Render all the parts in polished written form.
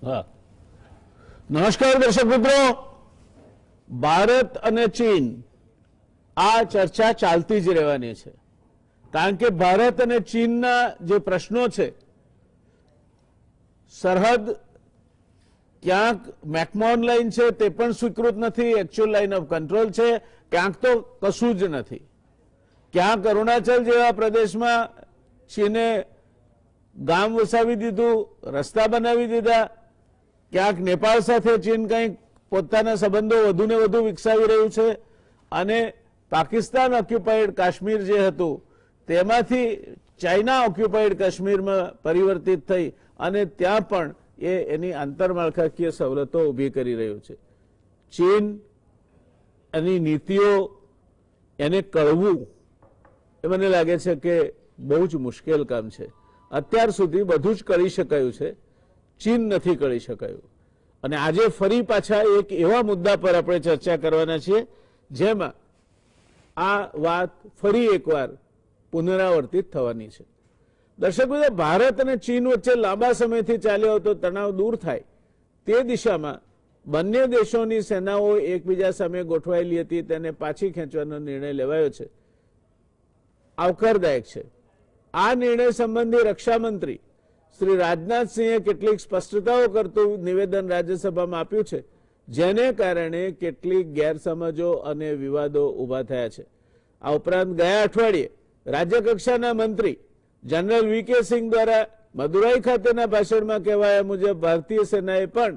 हाँ नमस्कार दर्शक मित्रों, भारत અને ચીન આ ચર્ચા ચાલતી જ રહેવાની છે, કારણ કે ભારત અને ચીનના જે પ્રશ્નો છે, સરહદ ક્યાંક મેકમોહન લાઈન છે તે પણ સ્વીકૃત નથી, એક્ચ્યુઅલ લાઈન ઓફ કંટ્રોલ છે, ક્યાંક તો કશું જ નથી. ક્યાંક અરુણાચલ જેવા પ્રદેશમાં ચીને ગામ વસાવી દીધું, રસ્તા બનાવી દીધા, ક્યાંક નેપાળ સાથે ચીન કંઈક પોતાના સંબંધો વધુ ને વધુ વિકસાવી રહ્યું છે, અને પાકિસ્તાન ઓક્યુપાઈડ કાશ્મીર જે હતું તેમાંથી ચાઇના ઓક્યુપાઈડ કાશ્મીરમાં પરિવર્તિત થઈ અને ત્યાં પણ એની આંતરમાળખાકીય સવલતો ઊભી કરી રહ્યું છે. ચીન એની નીતિઓ એને કળવું એ મને લાગે છે કે બહુ જ મુશ્કેલ કામ છે. અત્યાર સુધી બધું જ કરી શકાયું છે, ચીન નથી કરી શકાયું. અને આજે ફરી પાછા એક એવા મુદ્દા પર આપણે ચર્ચા કરવાના છીએ જેમાં આ વાત ફરી એકવાર પુનરાવર્તિત થવાની છે. દર્શક મિત્રો, ભારત અને ચીન વચ્ચે લાંબા સમયથી ચાલ્યો આવતો તણાવ દૂર થાય તે દિશામાં બંને દેશોની સેનાઓ એકબીજા સામે ગોઠવાયેલી હતી તેને પાછી ખેંચવાનો નિર્ણય લેવાયો છે. આવકારદાયક છે. આ નિર્ણય સંબંધી રક્ષામંત્રી શ્રી રાજનાથસિંહે કેટલીક સ્પષ્ટતાઓ કરતું નિવેદન રાજ્યસભામાં આપ્યું છે, જેને કારણે કેટલીક ગેરસમજો અને વિવાદો ઉભા થયા છે. આ ઉપરાંત ગયા અઠવાડિયે રાજ્યકક્ષાના મંત્રી જનરલ વી.કે. સિંહ દ્વારા મદુરાઈ ખાતેના ભાષણમાં કહેવાયા મુજબ ભારતીય સેનાએ પણ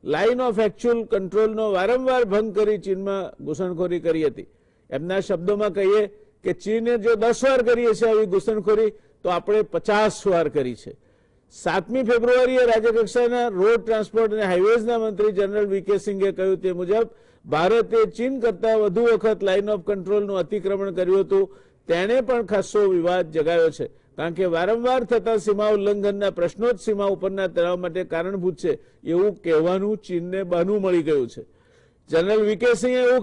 લાઇન ઓફ એકચ્યુઅલ કંટ્રોલનો વારંવાર ભંગ કરી ચીનમાં ઘૂસણખોરી કરી હતી. એમના શબ્દોમાં કહીએ કે ચીને જો 10 વાર કરી છે આવી ઘૂસણખોરી, તો આપણે 50 વાર કરી છે. 7મી ફેબ્રુઆરીએ રાજ્યકક્ષાના રોડ ટ્રાન્સપોર્ટ અને હાઈવેઝના મંત્રી જનરલ વી.કે. સિંઘે કહ્યું તે મુજબ ભારતે ચીન કરતા વધુ વખત લાઇન ઓફ કંટ્રોલનું અતિક્રમણ કર્યું હતું. તેણે પણ ખાસો વિવાદ જગાવ્યો છે, કારણ કે વારંવાર થતા સીમા ઉલ્લંઘનના પ્રશ્નો જ સીમા ઉપરના તણાવ માટે કારણભૂત છે એવું કહેવાનું ચીનને બહાનું મળી ગયું છે. જનરલ વી.કે. સિંહે એવું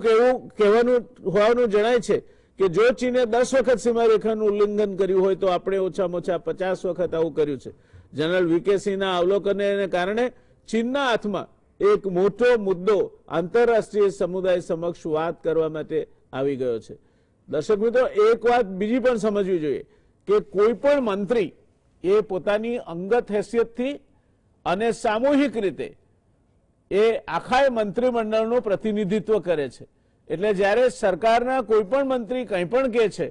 કહેવાનું હોવાનું જણાય છે કે જો ચીને 10 વખત સીમારેખાનું ઉલ્લંઘન કર્યું હોય તો આપણે ઓછામાં ઓછા 50 વખત આવું કર્યું છે. જનરલ વી.કે. સિંહના અવલોકનને કારણે ચીનના હાથમાં એક મોટો મુદ્દો આંતરરાષ્ટ્રીય સમુદાય સમક્ષ વાત કરવા માટે આવી ગયો છે. દર્શક મિત્રો, એક વાત બીજી પણ સમજવી જોઈએ કે કોઈ પણ મંત્રી એ પોતાની અંગત હેસિયતથી અને સામૂહિક રીતે એ આખા મંત્રીમંડળનું પ્રતિનિધિત્વ કરે છે. એટલે જ્યારે સરકારના કોઈ પણ મંત્રી કંઈ પણ કહે છે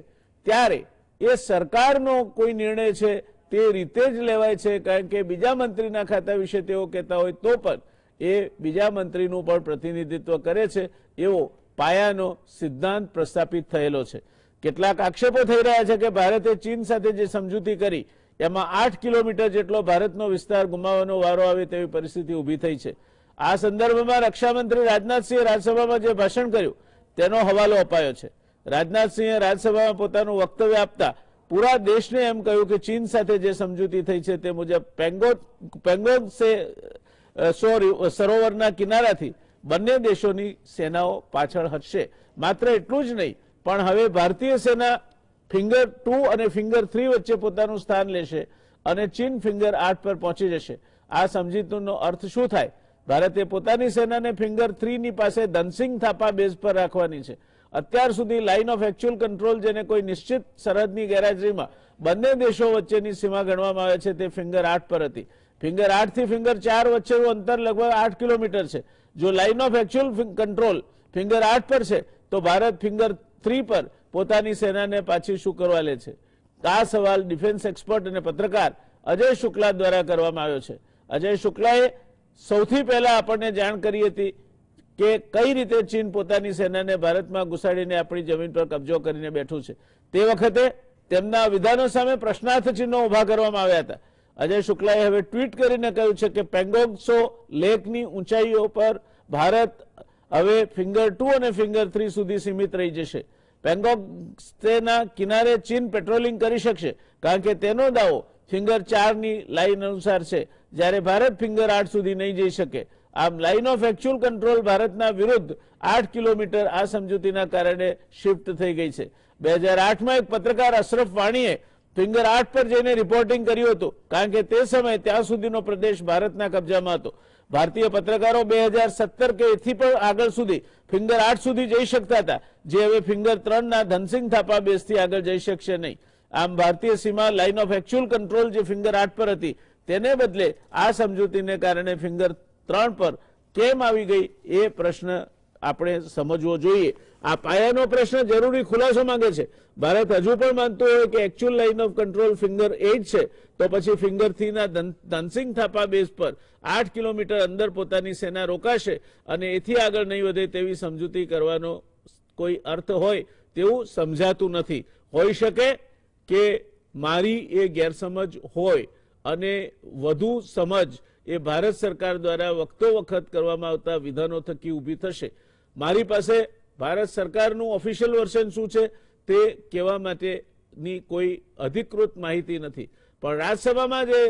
ત્યારે એ સરકારનો કોઈ નિર્ણય છે તે રીતે જ લેવાય છે, કારણ કે બીજા મંત્રીના ખાતા વિશે તેઓ કહેતા હોય તો પણ એ બીજા મંત્રીનું પણ પ્રતિનિધિત્વ કરે છે એવો પાયાનો સિદ્ધાંત પ્રસ્થાપિત થયેલો છે. કેટલાક આક્ષેપો થઈ રહ્યા છે કે ભારતે ચીન સાથે જે સમજૂતી કરી એમાં 8 કિલોમીટર જેટલો ભારતનો વિસ્તાર ગુમાવવાનો વારો આવે તેવી પરિસ્થિતિ ઊભી થઈ છે. આ સંદર્ભમાં રક્ષામંત્રી રાજનાથસિંહે રાજ્યસભામાં જે ભાષણ કર્યું તેનો હવાલો અપાયો છે. રાજનાથસિંહે રાજ્યસભામાં પોતાનું વક્તવ્ય આપતા પૂરા દેશને એમ કહ્યું કે ચીન સાથે જે સમજૂતી થઈ છે તે મુજબ પેંગોંગ સરોવરના કિનારાથી બંને દેશોની સેનાઓ પાછળ હટશે. માત્ર એટલું જ નહીં, પણ હવે ભારતીય સેના ફિંગર 2 અને ફિંગર 3 વચ્ચે પોતાનું સ્થાન લેશે અને ચીન ફિંગર 8 પર પહોંચી જશે. આ સમજૂતીનો અર્થ શું થાય? ભારતે પોતાની સેનાને ફિંગર 3 ની પાસે ધનસિંગ થાપા બેઝ પર રાખવાની છે. અત્યાર સુધી લાઇન ઓફ એકચ્યુઅલ કંટ્રોલ, જેને કોઈ નિશ્ચિત સરહદની ગેરહાજરીમાં બંને દેશો વચ્ચેની સીમા ગણવામાં આવે છે, તે ફિંગર 8 પર હતી. ફિંગર 8 થી ફિંગર 4 વચ્ચેનું અંતર લગભગ 8 કિલોમીટર છે. જો line of actual control finger 8 પર છે તો ભારત ફિંગર 3 પર પોતાની સેનાને પાછી શું કરવા લે છે? આ સવાલ ડિફેન્સ એક્સપર્ટ અને પત્રકાર અજય શુક્લા દ્વારા કરવામાં આવ્યો છે. અજય શુક્લાએ સૌથી પહેલા આપણને જાણ કરી હતી કે કઈ રીતે ચીન પોતાની સેનાને ભારતમાં ઘુસાડીને આપણી જમીન પર કબજો કરીને બેઠું છે. તે વખતે તેમના વિધાનો સામે પ્રશ્નાર્થ ચિહ્નો ઉભા કરવામાં આવ્યા હતા. અજય શુક્લાએ હવે ટ્વીટ કરીને કહ્યું છે કે પેંગોંગ લેકની ઊંચાઈઓ પર ભારત હવે ફિંગર 2 અને ફિંગર 3 સુધી સીમિત રહી જશે. પેંગોંગના કિનારે ચીન પેટ્રોલિંગ કરી શકશે, કારણ કે તેનો દાવો ફિંગર 4 ની લાઇન અનુસાર છે, જ્યારે ભારત ફિંગર 8 સુધી નહીં જઈ શકે. આમ લાઇન ઓફ એકચ્યુઅલ કંટ્રોલ ભારતના વિરુદ્ધ 8 કિલોમીટર આ સમજૂતીના કારણે શિફ્ટ થઈ ગઈ છે. 2008માં એક પત્રકાર અશરફ વાણીએ ફિંગર 8 પર જઈને રિપોર્ટિંગ કર્યું હતું, કારણ કે તે સમયે ત્યાં સુધીનો પ્રદેશ ભારતના કબજામાં હતો. ભારતીય પત્રકારો 2017 કે એથી પણ આગળ સુધી ફિંગર 8 સુધી જઈ શકતા હતા, જે હવે ફિંગર 3 ના ધનસિંગ થાપા બેઝથી આગળ જઈ શકશે નહીં. આમ ભારતીય સીમા લાઇન ઓફ એકચ્યુઅલ કંટ્રોલ જે ફિંગર 8 પર હતી તેને બદલે આ સમજૂતીને કારણે ફિંગર 3 પર કેમ આવી ગઈ એ પ્રશ્ન આપણે સમજવો જોઈએ. આ પાયાનો પ્રશ્ન જરૂરી ખુલાસો માંગે છે. ભારત હજુ પણ માનતું હોય કે actual line of control finger 8 છે, તો પછી ફિંગર 3 ના ધનસિંગ થાપા બેઝ પર 8 કિલોમીટર અંદર પોતાની સેના રોકાશે અને એથી આગળ નહીં વધે તેવી સમજૂતી કરવાનો કોઈ અર્થ હોય તેવું સમજાતું નથી. હોઈ શકે કે મારી એ ગેરસમજ હોય અને વધુ સમજ એ ભારત સરકાર દ્વારા વખતો વખત કરવામાં આવતા વિધાનો થકી ઊભી થશે. મારી પાસે ભારત સરકારનું ઓફિશિયલ વર્ઝન શું છે તે કહેવા માટેની કોઈ અધિકૃત માહિતી નથી, પણ રાજ્યસભામાં જે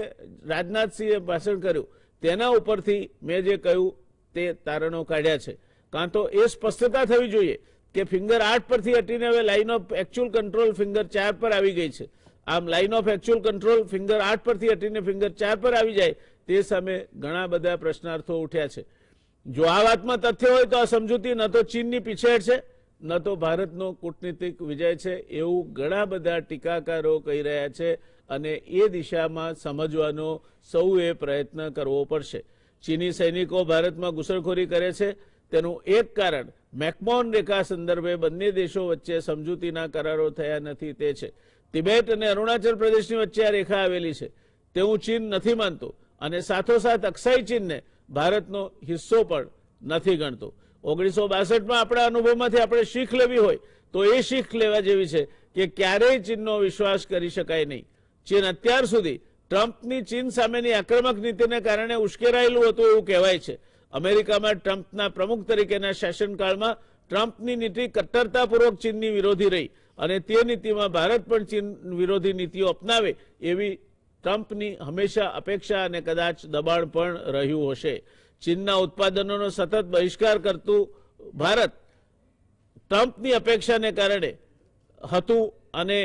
રાજનાથસિંહે ભાષણ કર્યું તેના ઉપરથી મેં જે કહ્યું તે તારણો કાઢ્યા છે. કાં તો એ સ્પષ્ટતા થવી જોઈએ કે ફિંગર 8 પરથી હટીને હવે line of actual control finger 4 પર આવી ગઈ છે. આમ line of actual control finger 8 પરથી હટીને ફિંગર 4 પર આવી જાય તે સામે ઘણા બધા પ્રશ્નાર્થો ઉઠ્યા છે. જો આ વાતમાં તથ્ય હોય તો આ સમજૂતી ન તો ચીનની પીછેહટ છે ન તો ભારતનો કૂટનીતિક વિજય છે એવું ઘણા બધા ટીકાકારો કહી રહ્યા છે અને એ દિશામાં સમજવાનો સૌએ પ્રયત્ન કરવો પડશે. ચીની સૈનિકો ભારતમાં ઘૂસણખોરી કરે છે તેનું એક કારણ મેકમોહન રેખા સંદર્ભે બંને દેશો વચ્ચે સમજૂતીના કરારો થયા નથી તે છે. તિબેટ અને અરુણાચલ પ્રદેશની વચ્ચે આ રેખા આવેલી છે તેવું ચીન નથી માનતું અને સાથોસાથ અક્સાઈ ચીનને ભારતનો હિસ્સો પણ નથી ગણતો. 1962માં આપણા અનુભવમાંથી આપણે શીખ લેવી હોય તો એ શીખ લેવા જેવી છે કે ક્યારેય ચીનનો વિશ્વાસ કરી શકાય નહીં. ચીન અત્યાર સુધી ટ્રમ્પની ચીન સામેની આક્રમક નીતિને કારણે ઉશ્કેરાયેલું હતું એવું કહેવાય છે. અમેરિકામાં ટ્રમ્પના પ્રમુખ તરીકેના શાસનકાળમાં ટ્રમ્પની નીતિ કટ્ટરતાપૂર્વક ચીનની વિરોધી રહી અને તે નીતિમાં ભારત પણ ચીન વિરોધી નીતિઓ અપનાવે એવી ટ્રમ્પની હંમેશા અપેક્ષા અને કદાચ દબાણ પણ રહ્યું હશે. ચીનના ઉત્પાદનોનો સતત બહિષ્કાર કરતું ભારત ટ્રમ્પની અપેક્ષાને કારણે હતું અને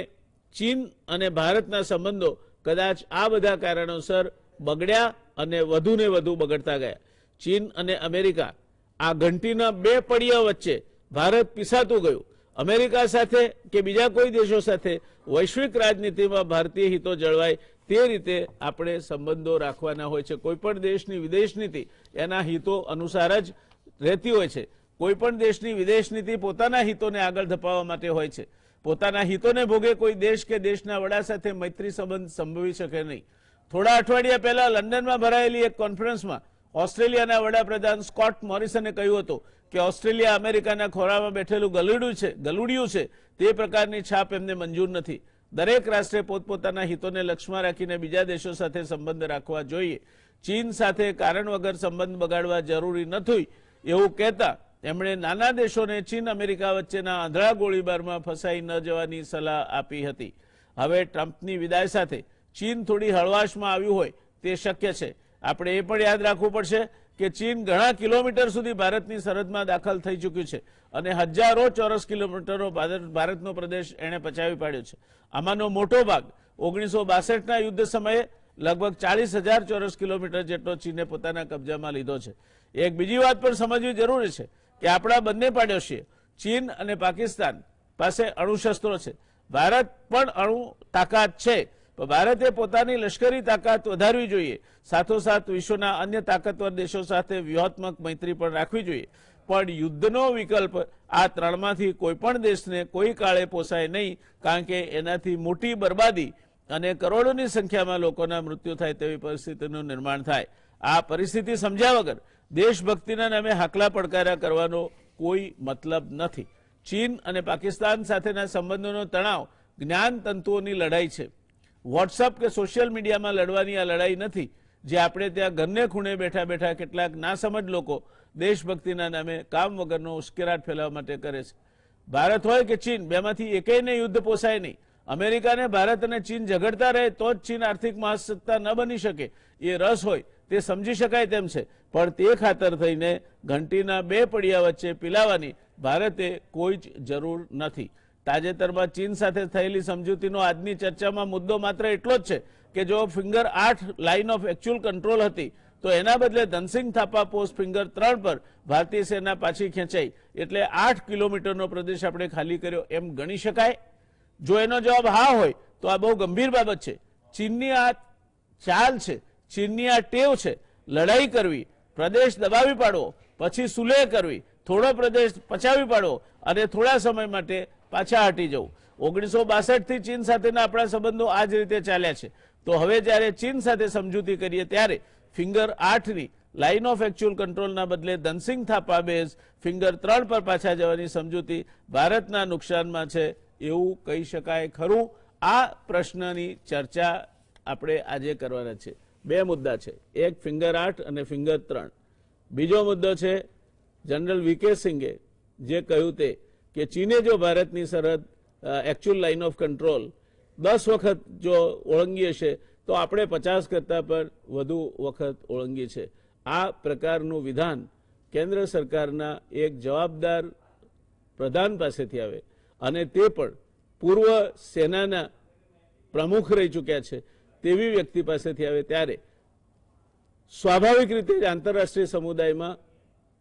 ચીન અને ભારતના સંબંધો કદાચ આ બધા કારણોસર બગડ્યા અને વધુને વધુ બગડતા ગયા. ચીન અને અમેરિકા આ ઘંટીના બે પડિયા વચ્ચે ભારત પીસાતું ગયું. અમેરિકા સાથે કે બીજા કોઈ દેશો સાથે વૈશ્વિક રાજનીતિમાં ભારતીય હિતો જળવાય તે રીતે આપણે સંબંધો રાખવાના હોય છે. કોઈ પણ દેશની વિદેશ નીતિ એના હિતો અનુસાર જ રહેતી હોય છે. કોઈ પણ દેશની વિદેશ નીતિ પોતાના હિતોને આગળ ધપાવવા માટે હોય છે. પોતાના હિતોને ભોગે કોઈ દેશ કે દેશના વડા સાથે મૈત્રી સંબંધ સંભવી શકે નહીં. થોડા અઠવાડિયા પહેલા લંડનમાં ભરાયેલી એક કોન્ફરન્સમાં ઓસ્ટ્રેલિયાના વડાપ્રધાન સ્કોટ મોરિસને કહ્યું હતું કે ઓસ્ટ્રેલિયા અમેરિકાના ખોળામાં બેઠેલું ગલુડિયું છે તે પ્રકારની છાપ એમને મંજૂર નથી. દરેક રાષ્ટ્રે પોતપોતાના હિતોને લક્ષ્યમાં રાખીને બીજા દેશો સાથે સંબંધ રાખવા જોઈએ. ચીન સાથે કારણ વગર સંબંધ બગાડવા જરૂરી નથી એવું કહેતા એમણે નાના દેશોને ચીન અમેરિકા વચ્ચેના આંધળા ગોળીબારમાં ફસાઈ ન જવાની સલાહ આપી હતી. હવે ટ્રમ્પની વિદાય સાથે ચીન થોડી હળવાશમાં આવ્યું હોય તે શક્ય છે. આપણે એ પણ યાદ રાખવું પડશે કે ચીન ઘણા કિલોમીટર સુધી ભારતની સરહદમાં દાખલ થઈ ચૂક્યું છે અને હજારો ચોરસ કિલોમીટરનો ભારતનો પ્રદેશ એણે પચાવી પાડ્યો છે. આમાંનો મોટો ભાગ 1962ના યુદ્ધ સમયે લગભગ 40,000 ચોરસ કિલોમીટર જેટલો ચીને પોતાના કબજામાં લીધો છે. એક બીજી વાત પણ સમજવી જરૂરી છે કે આપણા બંને પાડોશીઓ ચીન અને પાકિસ્તાન પાસે અણુશસ્ત્રો છે. ભારત પણ અણુ તાકાત છે. ભારતે પોતાની લશ્કરી તાકાત વધારવી જોઈએ. સાથોસાથ વિશ્વના અન્ય તાકાતવર દેશો સાથે વ્યૂહાત્મક મૈત્રી પણ રાખવી જોઈએ. પણ યુદ્ધનો વિકલ્પ આ ત્રણમાંથી કોઈ પણ દેશને કોઈ કાળે પોસાય નહીં, કારણ કે એનાથી મોટી બરબાદી અને કરોડોની સંખ્યામાં લોકોના મૃત્યુ થાય તેવી પરિસ્થિતિનું નિર્માણ થાય. આ પરિસ્થિતિ સમજ્યા વગર દેશભક્તિના નામે હાકલા પડકારા કરવાનો કોઈ મતલબ નથી. ચીન અને પાકિસ્તાન સાથેના સંબંધોનો તણાવ જ્ઞાન તંતુઓની લડાઈ છે. વોટ્સઅપ કે સોશિયલ મીડિયામાં લડવાની આ લડાઈ નથી જે આપણે ત્યાં ઘરને ખૂણે બેઠા બેઠા કેટલાક નાસમજ લોકો દેશભક્તિના નામે કામ વગરનો ઉશ્કેરાટ ફેલાવવા માટે કરે છે. ભારત હોય કે ચીન, બેમાંથી એકેયને યુદ્ધ પોસાય નહીં. અમેરિકાને ભારત અને ચીન ઝઘડતા રહે તો જ ચીન આર્થિક મહાસત્તા ન બની શકે એ રસ હોય તે સમજી શકાય તેમ છે, પણ તે ખાતર થઈને ઘંટીના બે પડિયા વચ્ચે પીલાવાની ભારતે કોઈ જ જરૂર નથી. તાજેતરમાં ચીન સાથે થયેલી સમજૂતીનો આજની ચર્ચામાં મુદ્દો માત્ર એટલો જ છે કે જો finger 8 line of actual control હતી તો એના બદલે ધનસિંગ થાપા પોસ્ટ ફિંગર 3 પર ભારતીય સેના પાછી ખેંચાઈ એટલે 8 કિલોમીટરનો પ્રદેશ આપણે ખાલી કર્યો એમ ગણી શકાય? જો એનો જવાબ હા હોય તો આ બહુ ગંભીર બાબત છે. ચીનની આ ચાલ છે, ચીનની આ ટેવ છે, લડાઈ કરવી, પ્રદેશ દબાવી પાડવો, પછી સુલેહ કરવી, થોડો પ્રદેશ પચાવી પાડવો અને થોડા સમય માટે પાછા હટી જવું. 1962 થી ચીન સાથેના આપણા સંબંધો આ જ રીતે ચાલ્યા છે. તો હવે જ્યારે ચીન સાથે સમજૂતી કરીએ ત્યારે ફિંગર 8 ની લાઇન ઓફ એકચ્યુઅલ કંટ્રોલના બદલે ધનસિંગ થાપા બેઝ ફિંગર 3 પર પાછા જવાની સમજૂતી ભારતના નુકસાનમાં છે એવું કહી શકાય ખરું? આ પ્રશ્નની ચર્ચા આપણે આજે કરવાના છે. બે મુદ્દા છે, એક ફિંગર 8 અને ફિંગર 3. બીજો મુદ્દો છે જનરલ વીકે સિંઘે જે કહ્યું તે કે ચીને જો ભારતની સરહદ એકચ્યુઅલ લાઇન ઓફ કંટ્રોલ 10 વખત જો ઓળંગી હશે તો આપણે 50 કરતા પર વધુ વખત ઓળંગી છે. આ પ્રકારનું વિધાન કેન્દ્ર સરકારના એક જવાબદાર પ્રધાન પાસેથી આવે અને તે પણ પૂર્વ સેનાના પ્રમુખ રહી ચૂક્યા છે તેવી વ્યક્તિ પાસેથી આવે ત્યારે સ્વાભાવિક રીતે જ આંતરરાષ્ટ્રીય સમુદાયમાં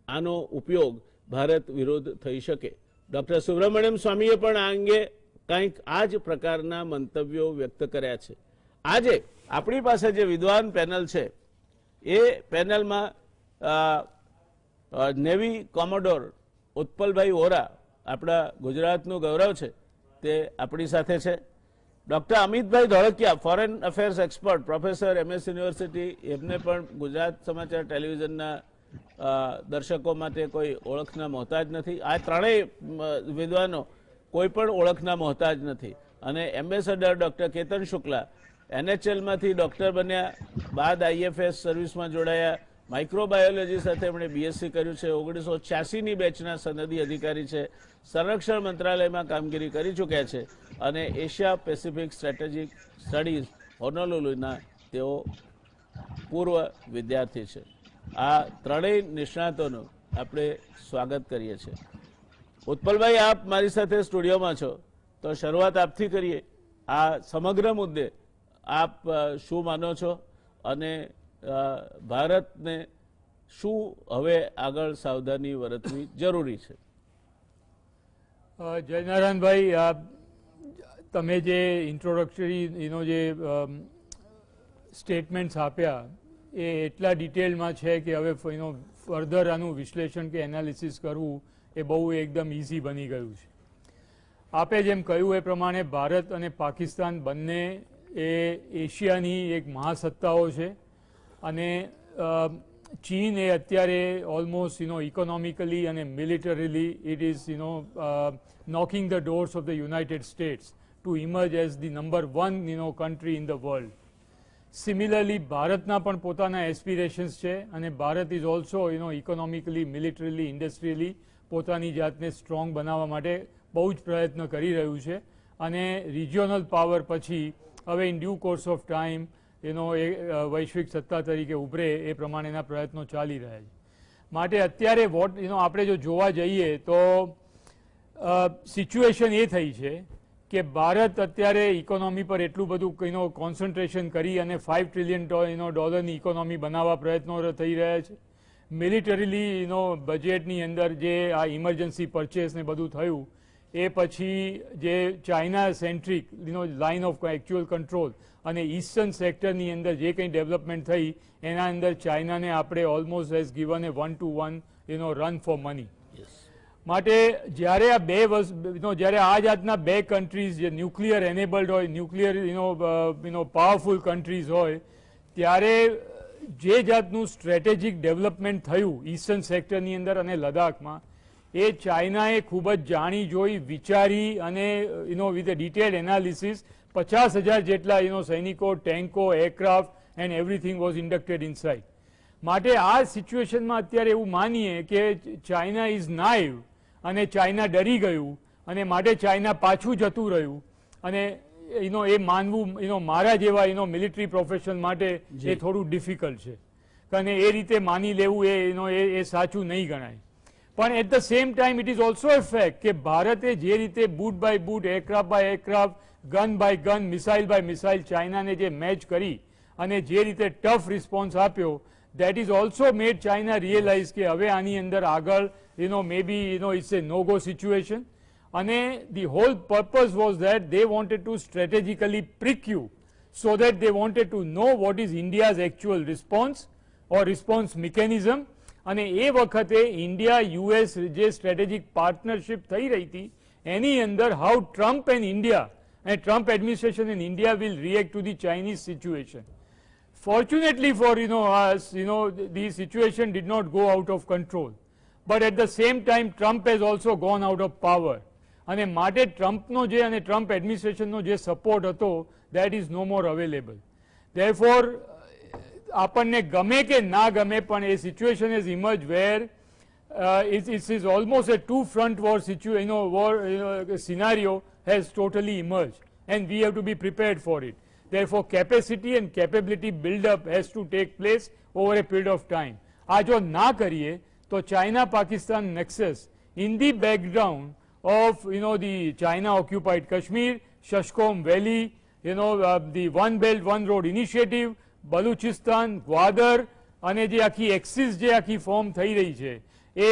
આનો ઉપયોગ ભારત વિરુદ્ધ થઈ શકે. ડોક્ટર સુબ્રમણ્યમ સ્વામીએ પણ આ અંગે કંઈક આ જ પ્રકારના મંતવ્યો વ્યક્ત કર્યા છે. આજે આપણી પાસે જે વિદ્વાન પેનલ છે એ પેનલમાં નેવી કોમોડોર ઉત્પલભાઈ વોરા, આપણા ગુજરાતનું ગૌરવ છે, તે આપણી સાથે છે. Doctor Amitbhai Dholakia, foreign affairs expert, professor, MS university, એમને પણ ગુજરાત સમાચાર ટેલિવિઝનના દર્શકો માટે કોઈ ઓળખના મોહતાજ નથી. આ ત્રણેય વિદ્વાનો કોઈ પણ ઓળખના મોહતાજ નથી. અને એમ્બેસેડર ડોક્ટર કેતન શુક્લા NHLમાંથી ડોક્ટર બન્યા, બાદ IFS સર્વિસમાં જોડાયા, માઇક્રોબાયોલોજી સાથે એમણે BSc કર્યું છે, 1986ની બેચના સનદી અધિકારી છે, સંરક્ષણ મંત્રાલયમાં કામગીરી કરી ચૂક્યા છે અને એશિયા પેસિફિક સ્ટ્રેટેજિક સ્ટડીઝ હોનોલુલુના તેઓ પૂર્વ વિદ્યાર્થી છે. આ ત્રણેય નિષ્ણાતોનું આપણે સ્વાગત કરીએ છીએ. ઉત્પલભાઈ, આપ મારી સાથે સ્ટુડિયોમાં છો, તો શરૂઆત આપથી કરીએ. આ સમગ્ર મુદ્દે આપ શું માનો છો અને ભારતને શું હવે આગળ સાવધાની વર્તવી જરૂરી છે? જયનારાયણભાઈ, તમે જે ઇન્ટ્રોડક્ટરી જે સ્ટેટમેન્ટ્સ આપ્યા એ એટલા ડિટેલમાં છે કે હવે ફર્ધર આનું વિશ્લેષણ કે એનાલિસિસ કરવું એ બહુ એકદમ ઇઝી બની ગયું છે. આપે જેમ કહ્યું એ પ્રમાણે ભારત અને પાકિસ્તાન બંને એ એશિયાની એક મહાસત્તાઓ છે અને ચીન એ અત્યારે ઓલમોસ્ટ ઇકોનોમિકલી અને militarily it is knocking the doors of the United States to emerge as the number 1 country in the world. Similarly, ભારતના પણ પોતાના એસ્પિરેશન્સ છે અને ભારત ઇઝ ઓલ્સો ઇકોનોમિકલી, મિલિટરીલી, ઇન્ડસ્ટ્રીયલી પોતાની જાતને સ્ટ્રોંગ બનાવવા માટે બહુ જ પ્રયત્ન કરી રહ્યું છે અને રિજિયોનલ પાવર પછી હવે in due course of time એ વૈશ્વિક સત્તા તરીકે ઉભરે એ પ્રમાણેના પ્રયત્નો ચાલી રહ્યા છે. માટે અત્યારે આપણે જો જોવા જઈએ તો સિચ્યુએશન એ થઈ છે કે ભારત અત્યારે ઇકોનોમી પર એટલું બધું કોન્સન્ટ્રેશન કરી અને $5 ટ્રિલિયન ડોલરની ઇકોનોમી બનાવવા પ્રયત્નો થઈ રહ્યા છે. મિલિટરીલી બજેટની અંદર જે આ ઇમરજન્સી પરચેસ ને બધું થયું એ પછી જે China centric line of actual control અને ઈસ્ટર્ન સેક્ટરની અંદર જે કંઈ ડેવલપમેન્ટ થઈ એના અંદર ચાઇનાને આપણે almost has given A 1-to-1 run for money. માટે જ્યારે આ જ્યારે આ જાતના બે કન્ટ્રીઝ જે ન્યુક્લિયર એનેબલ્ડ હોય, ન્યુક્લિયર પાવરફુલ કન્ટ્રીઝ હોય, ત્યારે જે જાતનું સ્ટ્રેટેજિક ડેવલપમેન્ટ થયું ઈસ્ટર્ન સેક્ટરની અંદર અને લદ્દાખમાં એ ચાઇનાએ ખૂબ જ જાણી જોઈ, વિચારી અને વિથ અ ડિટેલ્ડ એનાલિસિસ 50,000 જેટલા સૈનિકો, ટેન્કો, aircraft and everything was inducted inside. માટે આ સિચ્યુએશનમાં અત્યારે એવું માનીએ કે ચાઇના ઇઝ નાઇવ અને ચાઇના ડરી ગયું અને માટે ચાઇના પાછું જતું રહ્યું અને એ માનવું મારા જેવા મિલિટરી પ્રોફેશન માટે એ થોડું ડિફિકલ્ટ છે કારણ એ રીતે માની લેવું એ સાચું નહીં ગણાય. પણ at the same time it is also a fact કે ભારતે જે રીતે boot by boot, aircraft by aircraft, gun by gun, missile by missile ચાઇનાને જે મેચ કરી અને જે રીતે ટફ રિસ્પોન્સ આપ્યો that is also made China realize કે હવે આની અંદર આગળ maybe it's a no-go situation. And the whole purpose was that they wanted to strategically prick you, so that they wanted to know what is India's actual response or response mechanism. અને એ વખતે India US જે strategic partnership થઈ રહી હતી એની અંદર how Trump and India and Trump administration in India will react to the Chinese situation. Fortunately for us, the situation did not go out of control, but at the same time Trump has also gone out of power. અને માટે ટ્રમ્પનો જે અને Trump એડમિનિસ્ટ્રેશનનો જે support હતો that is no more available. Therefore આપણને ગમે કે ના ગમે પણ એ situation has emerged where it is almost a two-front war situation, scenario has totally emerged, and we have to be prepared for it. Therefore capacity and capability build-up has to take place over a period of time. આ જો ના કરીએ તો China Pakistan nexus in the background of the China occupied Kashmir, Shashkom Valley, the One Belt One Road initiative, Baluchistan, Gwadar, અને જે આખી axis જે આખી ફોર્મ થઈ રહી છે એ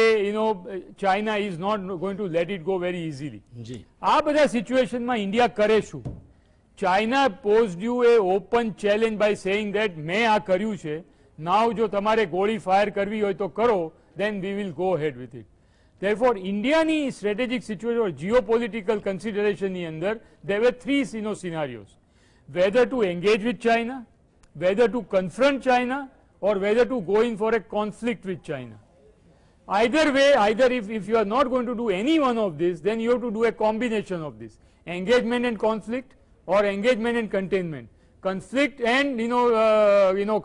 China is not going to let it go very easily. આ બધા સિચ્યુએશનમાં ઇન્ડિયા કરે શું? China posed you a open challenge by saying that મેં આ કર્યું છે, now જો તમારે गोली ફાયર કરવી હોય તો કરો, then we will go ahead with it. Therefore Indiaની strategic situation or geopolitical consideration ની અંદર there were three scenarios: whether to engage with China, whether to confront China, or whether to go in for a conflict with China. Either way, either if you are not going to do any one of this, then you have to do a combination of this: engagement and conflict, or engagement and containment, conflict and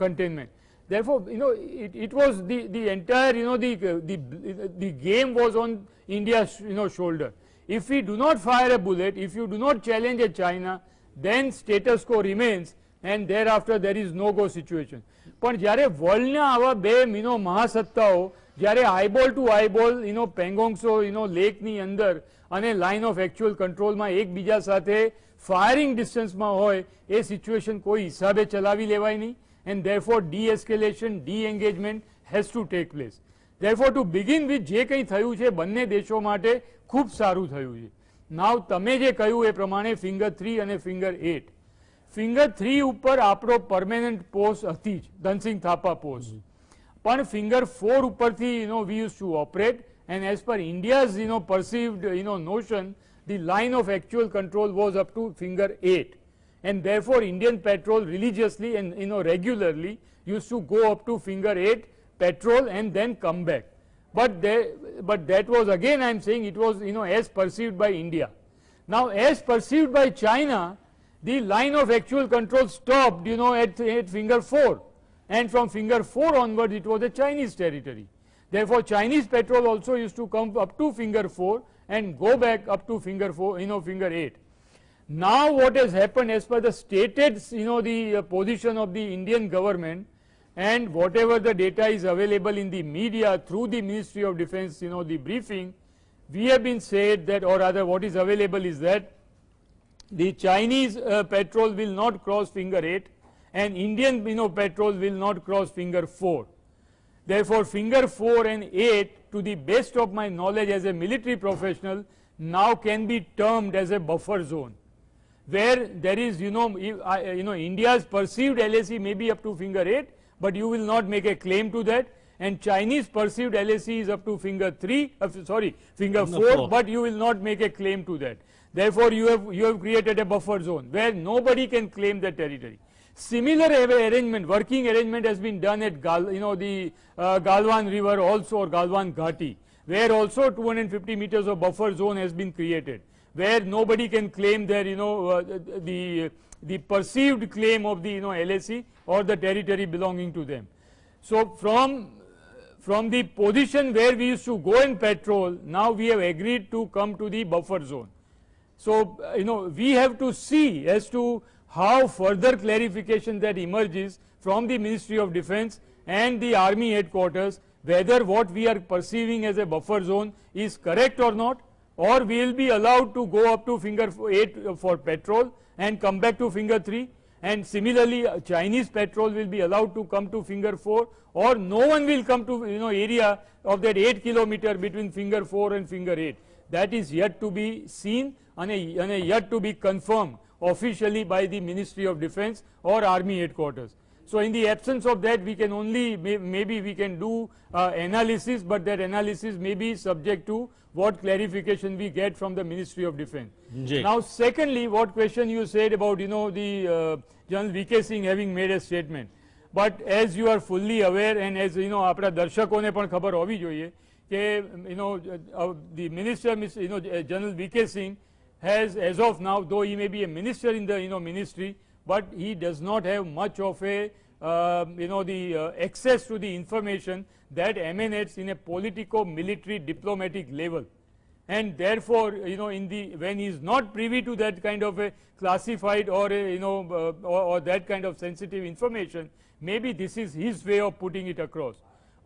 containment. Therefore it was the entire the game was on India's shoulder. If we do not fire a bullet, if you do not challenge a China, then status quo remains, and thereafter there is no go situation. પણ જ્યારે વર્લ્ડના આવા બે મહાસત્તાઓ જ્યારે eyeball two eyeball પેંગોંગસો લેકની અંદર અને line of actual કંટ્રોલમાં એકબીજા સાથે ફાયરિંગ ડિસ્ટન્સમાં હોય એ સિચ્યુએશન કોઈ હિસાબે ચલાવી લેવાય નહીં. And therefore de-escalation, de-engagement has to take place. Therefore to begin with જે કંઈ થયું છે બંને દેશો માટે ખૂબ સારું થયું છે. Now તમે જે કહ્યું એ પ્રમાણે ફિંગર 3 અને ફિંગર 8. ફિંગર 3 ઉપર આપણો પરમેનન્ટ પોસ્ટ હતી જ, ધનસિંહ થાપા પોસ્ટ. પણ ફિંગર 4 ઉપરથી we used to operate, and as per India's perceived notion, the line of actual control was up to figure 8. And therefore Indian patrol religiously and regularly used to go up to figure 8, patrol, and then come back. But that was, again I am saying, it was as perceived by India. Now as perceived by China, the line of actual control stopped at finger 4, and from finger 4 onwards it was a Chinese territory. Therefore Chinese patrol also used to come up to finger 4 and go back up to finger 4, finger 8. Now what has happened, as per the stated the position of the Indian government and whatever the data is available in the media through the Ministry of Defence, the briefing, we have been said that, or rather what is available is that the Chinese patrol will not cross finger 8 and Indian patrol will not cross finger 4. Therefore finger 4 and 8, to the best of my knowledge as a military professional, now can be termed as a buffer zone, where there is India's perceived LAC may be up to finger 8, but you will not make a claim to that, and Chinese perceived LAC is up to finger 4, but you will not make a claim to that. Therefore you have created a buffer zone where nobody can claim the territory. Similar arrangement, working arrangement has been done at the Galwan river also, or Galwan Ghati, where also 250 meters of buffer zone has been created, where nobody can claim their the perceived claim of the LAC or the territory belonging to them. So from the position where we used to go and patrol, now we have agreed to come to the buffer zone. So we have to see as to how further clarification that emerges from the Ministry of Defence and the Army headquarters, whether what we are perceiving as a buffer zone is correct or not, or we will be allowed to go up to finger 8 for patrol and come back to finger 3, And similarly, Chinese petrol will be allowed to come to Finger 4, or no one will come to area of that 8 kilometer between Finger 4 and Finger 8. That is yet to be seen and yet to be confirmed officially by the Ministry of Defence or Army headquarters. So in the absence of that, we can only maybe we can do analysis, but that analysis may be subject to what clarification we get from the Ministry of Defence. Now secondly, what question you said about the General VK Singh having made a statement, but as you are fully aware and as આપણા દર્શકોને પણ ખબર હોવી જોઈએ કે the minister General VK Singh has, as of now, though he may be a minister in the ministry, but he does not have much of a access to the information that emanates in a politico-military diplomatic level, and therefore when he is not privy to that kind of a classified or or that kind of sensitive information, maybe this is his way of putting it across.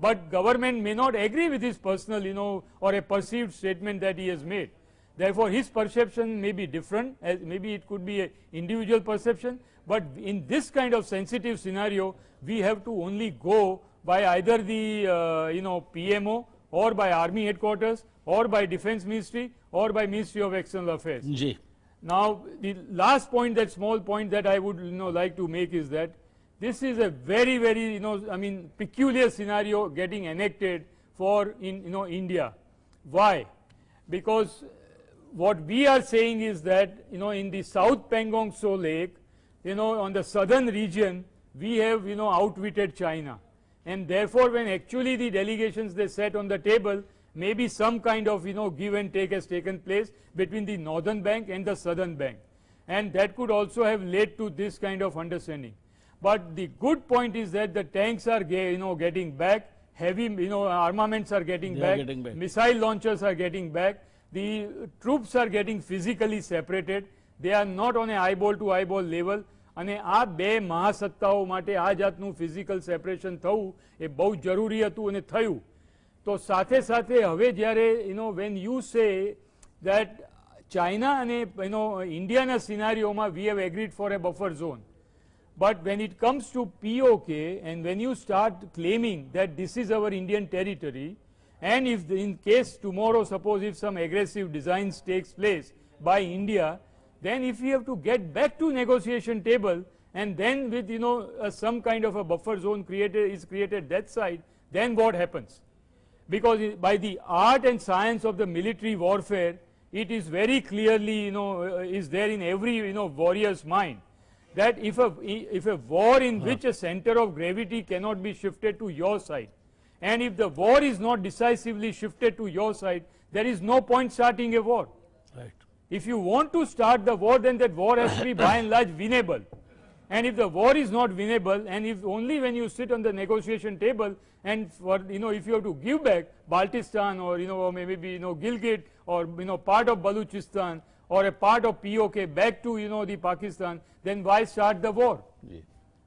But government may not agree with his personal or a perceived statement that he has made. Therefore his perception may be different, as maybe it could be an individual perception, but in this kind of sensitive scenario we have to only go by either the PMO or by Army headquarters or by Defence Ministry or by Ministry of External Affairs. Now the last point, that small point that I would like to make is that this is a very peculiar scenario getting enacted for India. Why? Because what we are saying is that in the South Pangong Tso Lake, on the southern region, we have outwitted China, and therefore when actually the delegations they sat on the table, maybe some kind of give and take has taken place between the northern bank and the southern bank, and that could also have led to this kind of understanding. But the good point is that the tanks are getting back, heavy armaments are getting back, missile launchers are getting back, the troops are getting physically separated, they are not on a eyeball to eyeball level, અને આ બે મહાસત્તાઓ માટે આ જાતનું physical separation થવું એ બહુ જરૂરી હતું અને થયું. તો સાથે સાથે હવે જ્યારે when you say that China અને ઇન્ડિયાના સિનારીઓમાં we have agreed for a buffer zone, but when it comes to POK and when you start claiming that this is our Indian territory, and if in case tomorrow suppose if some aggressive designs takes place by India, then if we have to get back to negotiation table and then with some kind of a buffer zone is created that side, then what happens? Because by the art and science of the military warfare, it is very clearly is there in every warrior's mind that if a war in which a center of gravity cannot be shifted to your side, and if the war is not decisively shifted to your side, there is no point starting a war. Right. If you want to start the war, then that war has to be by and large winnable. And if the war is not winnable, and if only when you sit on the negotiation table and for if you have to give back Baltistan or or maybe Gilgit or part of Baluchistan or a part of POK back to the Pakistan, then why start the war? Yeah.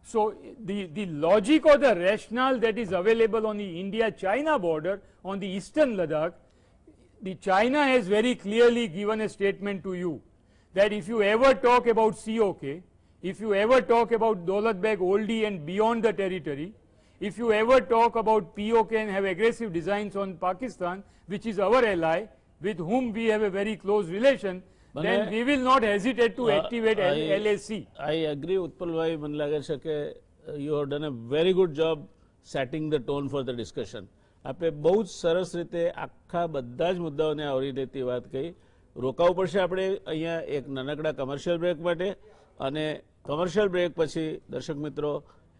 So the logic or the rationale that is available on the India-China border on the eastern Ladakh, the China has very clearly given a statement to you that if you ever talk about COK, if you ever talk about Daulat Beg Oldie and beyond the territory, if you ever talk about POK and have aggressive designs on Pakistan, which is our ally, with whom we have a very close relation, then we will not hesitate to activate LAC. I agree, Utpalbhai, મને લાગે છે કે you have done a very good job setting the tone for the discussion. આપણે બહુ જ સરસ રીતે આખા બધા જ મુદ્દાઓને આવરી લેતી વાત કહી. રોકાવું પડશે આપણે અહીંયા એક નાનકડા કમર્શિયલ બ્રેક માટે, અને કમર્શિયલ બ્રેક પછી દર્શક મિત્રો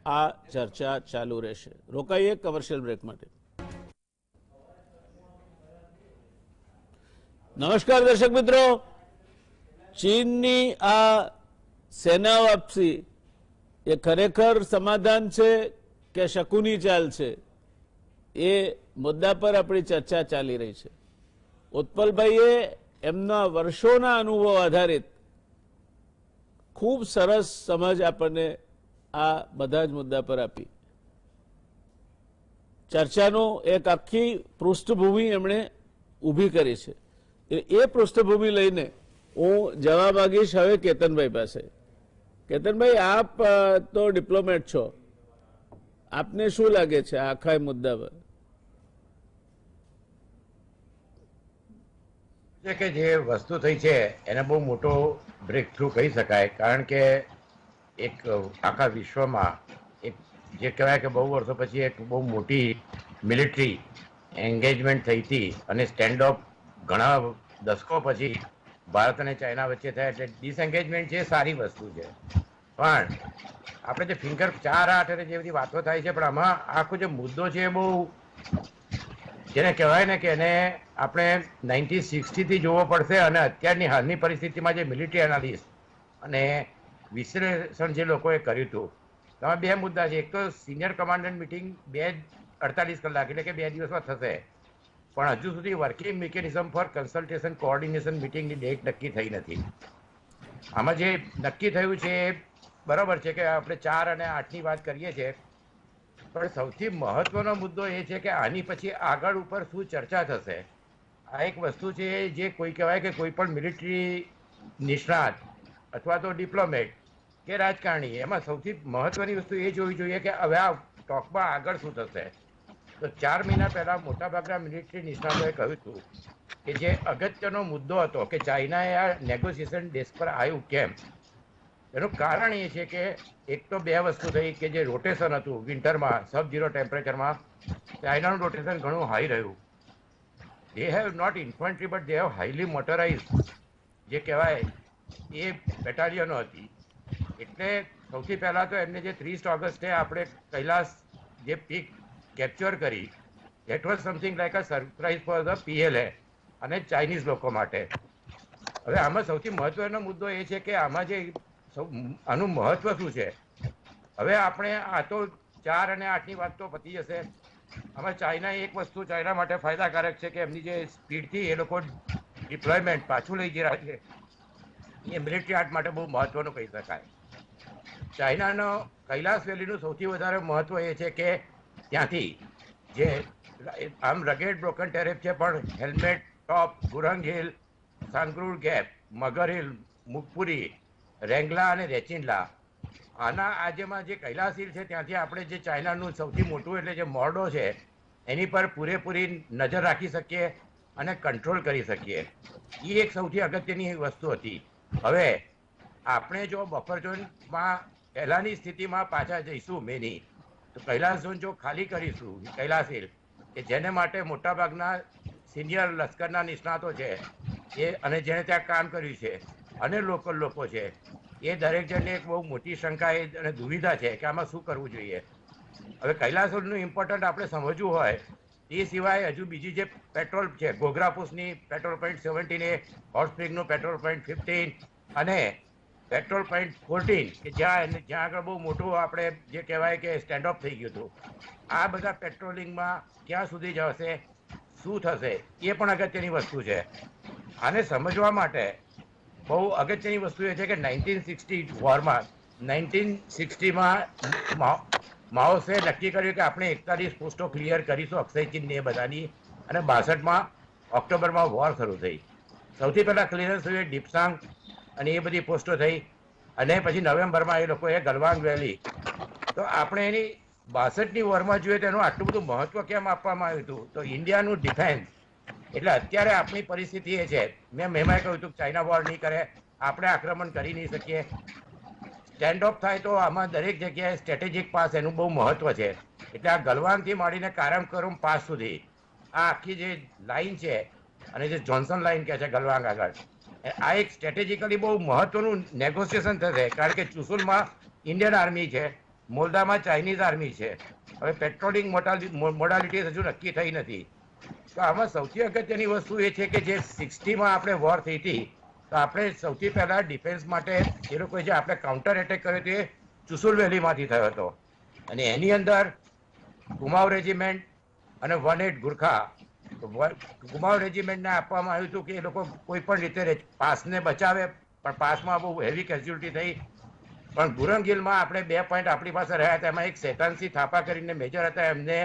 આ ચર્ચા ચાલુ રહેશે. રોકાઈએ કમર્શિયલ બ્રેક માટે. નમસ્કાર દર્શક મિત્રો, ચીનની આ સેના વાપસી એ ખરેખર સમાધાન છે કે શકુની ચાલ છે, એ મુદ્દા પર આપણી ચર્ચા ચાલી રહી છે. ઉત્પલભાઈએ એમના વર્ષોના અનુભવ આધારિત ખૂબ સરસ સમજ આપણને આ બધા જ મુદ્દા પર આપી. ચર્ચાનો એક આખી પૃષ્ઠભૂમિ એમણે ઊભી કરી છે. એ પૃષ્ઠભૂમિ લઈને હું જવા માંગીશ હવે કેતનભાઈ પાસે. કેતનભાઈ, આપ તો ડિપ્લોમેટ છો, આપને શું લાગે છે આખા મુદ્દા પર? કે જે વસ્તુ થઈ છે એને બહુ મોટો બ્રેક થ્રુ કહી શકાય, કારણ કે એક આખા વિશ્વમાં એક જે કહેવાય કે બહુ વર્ષો પછી એક બહુ મોટી મિલિટરી એન્ગેજમેન્ટ થઈ હતી અને સ્ટેન્ડ ઓફ ઘણા દશકો પછી ભારત અને ચાઇના વચ્ચે થયા, એટલે ડિસએન્ગેજમેન્ટ છે સારી વસ્તુ છે. પણ આપણે જે ફિંગર 4-8 અને જે બધી વાતો થાય છે, પણ આમાં આખો જે મુદ્દો છે એ બહુ જેને કહેવાય ને કે એને આપણે 1960થી જોવો પડશે, અને અત્યારની હાલની પરિસ્થિતિમાં જે મિલિટરી એનાલિસ્ટ અને વિશ્લેષણ જે લોકોએ કર્યું હતું, તેમાં બે મુદ્દા છે. એક તો સિનિયર કમાન્ડન્ટ મિટિંગ 48 કલાક એટલે કે 2 દિવસમાં થશે, પણ હજુ સુધી working mechanism for consultation coordination મિટિંગની ડેટ નક્કી થઈ નથી. આમાં જે નક્કી થયું છે એ બરાબર છે કે આપણે 4 અને 8ની વાત કરીએ છીએ, પણ સૌથી મહત્વનો મુદ્દો એ છે કે આની પછી આગળ ઉપર શું ચર્ચા થશે. આ એક વસ્તુ છે જે કોઈ કહેવાય કે કોઈ પણ મિલિટરી નિષ્ણાત અથવા તો ડિપ્લોમેટ કે રાજકારણી, એમાં સૌથી મહત્વની વસ્તુ એ જોવી જોઈએ કે હવે આ ટોકમાં આગળ શું થશે. તો 4 મહિના પહેલા મોટાભાગના મિલિટરી નિષ્ણાતોએ કહ્યું હતું કે જે અગત્યનો મુદ્દો હતો કે ચાઇનાએ આ નેગોશિએશન ડેસ્ક પર આવ્યું કેમ, એનું કારણ એ છે કે એક તો બે વસ્તુ થઈ કે જે રોટેશન હતું વિન્ટરમાં સબ-ઝીરો ટેમ્પરેચરમાં, ચાઇનાનું રોટેશન ઘણું હાઈ રહ્યું. They have not infantry but they have highly motorise જે કહેવાય એ બેટાલિયનો હતી. એટલે સૌથી પહેલાં તો એમને જે 30 ઓગસ્ટે આપણે કૈલાસ જે પીક કેપ્ચર કરી, that was something like a surprise for the PLA અને ચાઇનીઝ લોકો માટે. હવે આમાં સૌથી મહત્વનો મુદ્દો એ છે કે આમાં જે આનું મહત્વ શું છે. હવે આપણે આ તો 4 અને 8ની વાત તો પતી જશે. આમાં ચાઇના એક વસ્તુ ચાઇના માટે ફાયદાકારક છે કે એમની જે સ્પીડથી એ લોકો ડિપ્લોયમેન્ટ પાછું લઈ જઈ રહ્યા છે, એ મિલિટરી આર્ટ માટે બહુ મહત્વનું કહી શકાય. ચાઇનાનો કૈલાસ વેલીનું સૌથી વધારે મહત્વ એ છે કે ત્યાંથી જે આમ રગેડ બ્રોકન ટેરેફ છે, પણ હેલ્મેટ ટોપ, ગુરંગ હિલ, સાંગ્રુર ગેપ, મગર હિલ, મુકપુરી, રેંગલા અને રેચિનલા, આના આજેમાં જે કૈલાસ હિલ છે ત્યાંથી આપણે જે ચાઇનાનું સૌથી મોટું એટલે જે મોર્ડો છે એની પર પૂરેપૂરી નજર રાખી શકીએ અને કંટ્રોલ કરી શકીએ. એ એક સૌથી અગત્યની વસ્તુ હતી. હવે આપણે જો બફર ઝોનમાં પહેલાંની સ્થિતિમાં પાછા જઈશું મેની, તો કૈલાસ ઝોન જો ખાલી કરીશું, કૈલાસ હિલ કે જેને માટે મોટાભાગના સિનિયર લશ્કરના નિષ્ણાતો છે એ અને જેણે ત્યાં કામ કર્યું છે અને લોકલ લોકો છે, એ દરેક જણને એક બહુ મોટી શંકા અને દુવિધા છે કે આમાં શું કરવું જોઈએ. હવે કૈલાસ હિલનું ઇમ્પોર્ટન્ટ આપણે સમજવું હોય એ સિવાય હજુ બીજી જે પેટ્રોલ છે, ગોગરાપુસની પેટ્રોલ પોઈન્ટ 17, હોટ સ્પ્રિંગનું પેટ્રોલ પોઈન્ટ 15 અને પેટ્રોલ પોઈન્ટ 14 કે જ્યાં આગળ બહુ મોટું આપણે જે કહેવાય કે સ્ટેન્ડ ઓફ થઈ ગયું હતું. આ બધા પેટ્રોલિંગમાં ક્યાં સુધી જશે, શું થશે, એ પણ અગત્યની વસ્તુ છે. આને સમજવા માટે બહુ અગત્યની વસ્તુ એ છે કે 1960 વોરમાં 1960માં માઓસે નક્કી કર્યું કે આપણે 41 પોસ્ટો ક્લિયર કરીશું અક્ષય ચીન એ બધાની, અને 62માં ઓક્ટોબરમાં વોર શરૂ થઈ. સૌથી પહેલાં ક્લિયરન્સ થયું ડિપસાંગ અને એ બધી પોસ્ટો થઈ, અને પછી નવેમ્બરમાં એ લોકોએ ગલવાન વેલી. તો આપણે એની 62ની વોરમાં જોઈએ તો એનું આટલું બધું મહત્વ કેમ આપવામાં આવ્યું હતું, તો ઇન્ડિયાનું ડિફેન્સ. એટલે અત્યારે આપણી પરિસ્થિતિ એ છે, મેં એમાં કહ્યું હતું ચાઇના વોર નહીં કરે, આપણે આક્રમણ કરી નહીં શકીએ. સ્ટેન્ડ ઓફ થાય તો આમાં દરેક જગ્યાએ સ્ટ્રેટેજિક પાસ એનું બહુ મહત્વ છે. એટલે આ ગલવાનથી માંડીને કારામકરમ પાસ સુધી આ આખી જે લાઈન છે, અને જે જોન્સન લાઈન કહે છે ગલવાન આગળ, આ એક સ્ટ્રેટેજિકલી બહુ મહત્વનું નેગોશિએશન થશે. કારણ કે ચુસુલમાં ઇન્ડિયન આર્મી છે, મોલ્દામાં ચાઇનીઝ આર્મી છે. હવે પેટ્રોલિંગ મોડાલિટી હજુ નક્કી થઈ નથી. તો આમાં સૌથી અગત્યની વસ્તુ એ છે કે જે 60માં આપણે વોર થઈ હતી, તો આપણે સૌથી પહેલા ડિફેન્સ માટે એ લોકોએ જે આપણે કાઉન્ટર એટેક કર્યો તે ચુસુલ વેલીમાંથી થયો હતો, અને એની અંદર કુમાઉ રેજિમેન્ટ અને 1-8 ગુરખા, કુમાઉ રેજિમેન્ટને આપવામાં આવ્યું હતું કે એ લોકો કોઈ પણ રીતે પાસને બચાવે, પણ પાસમાં બહુ હેવી કેઝ્યુઅલ્ટી થઈ. પણ ગુરંગ હિલમાં આપણે 2 પોઈન્ટ આપણી પાસે રહ્યા હતા, એમાં એક શેતાનસિંહ થાપા કરીને મેજર હતા, એમને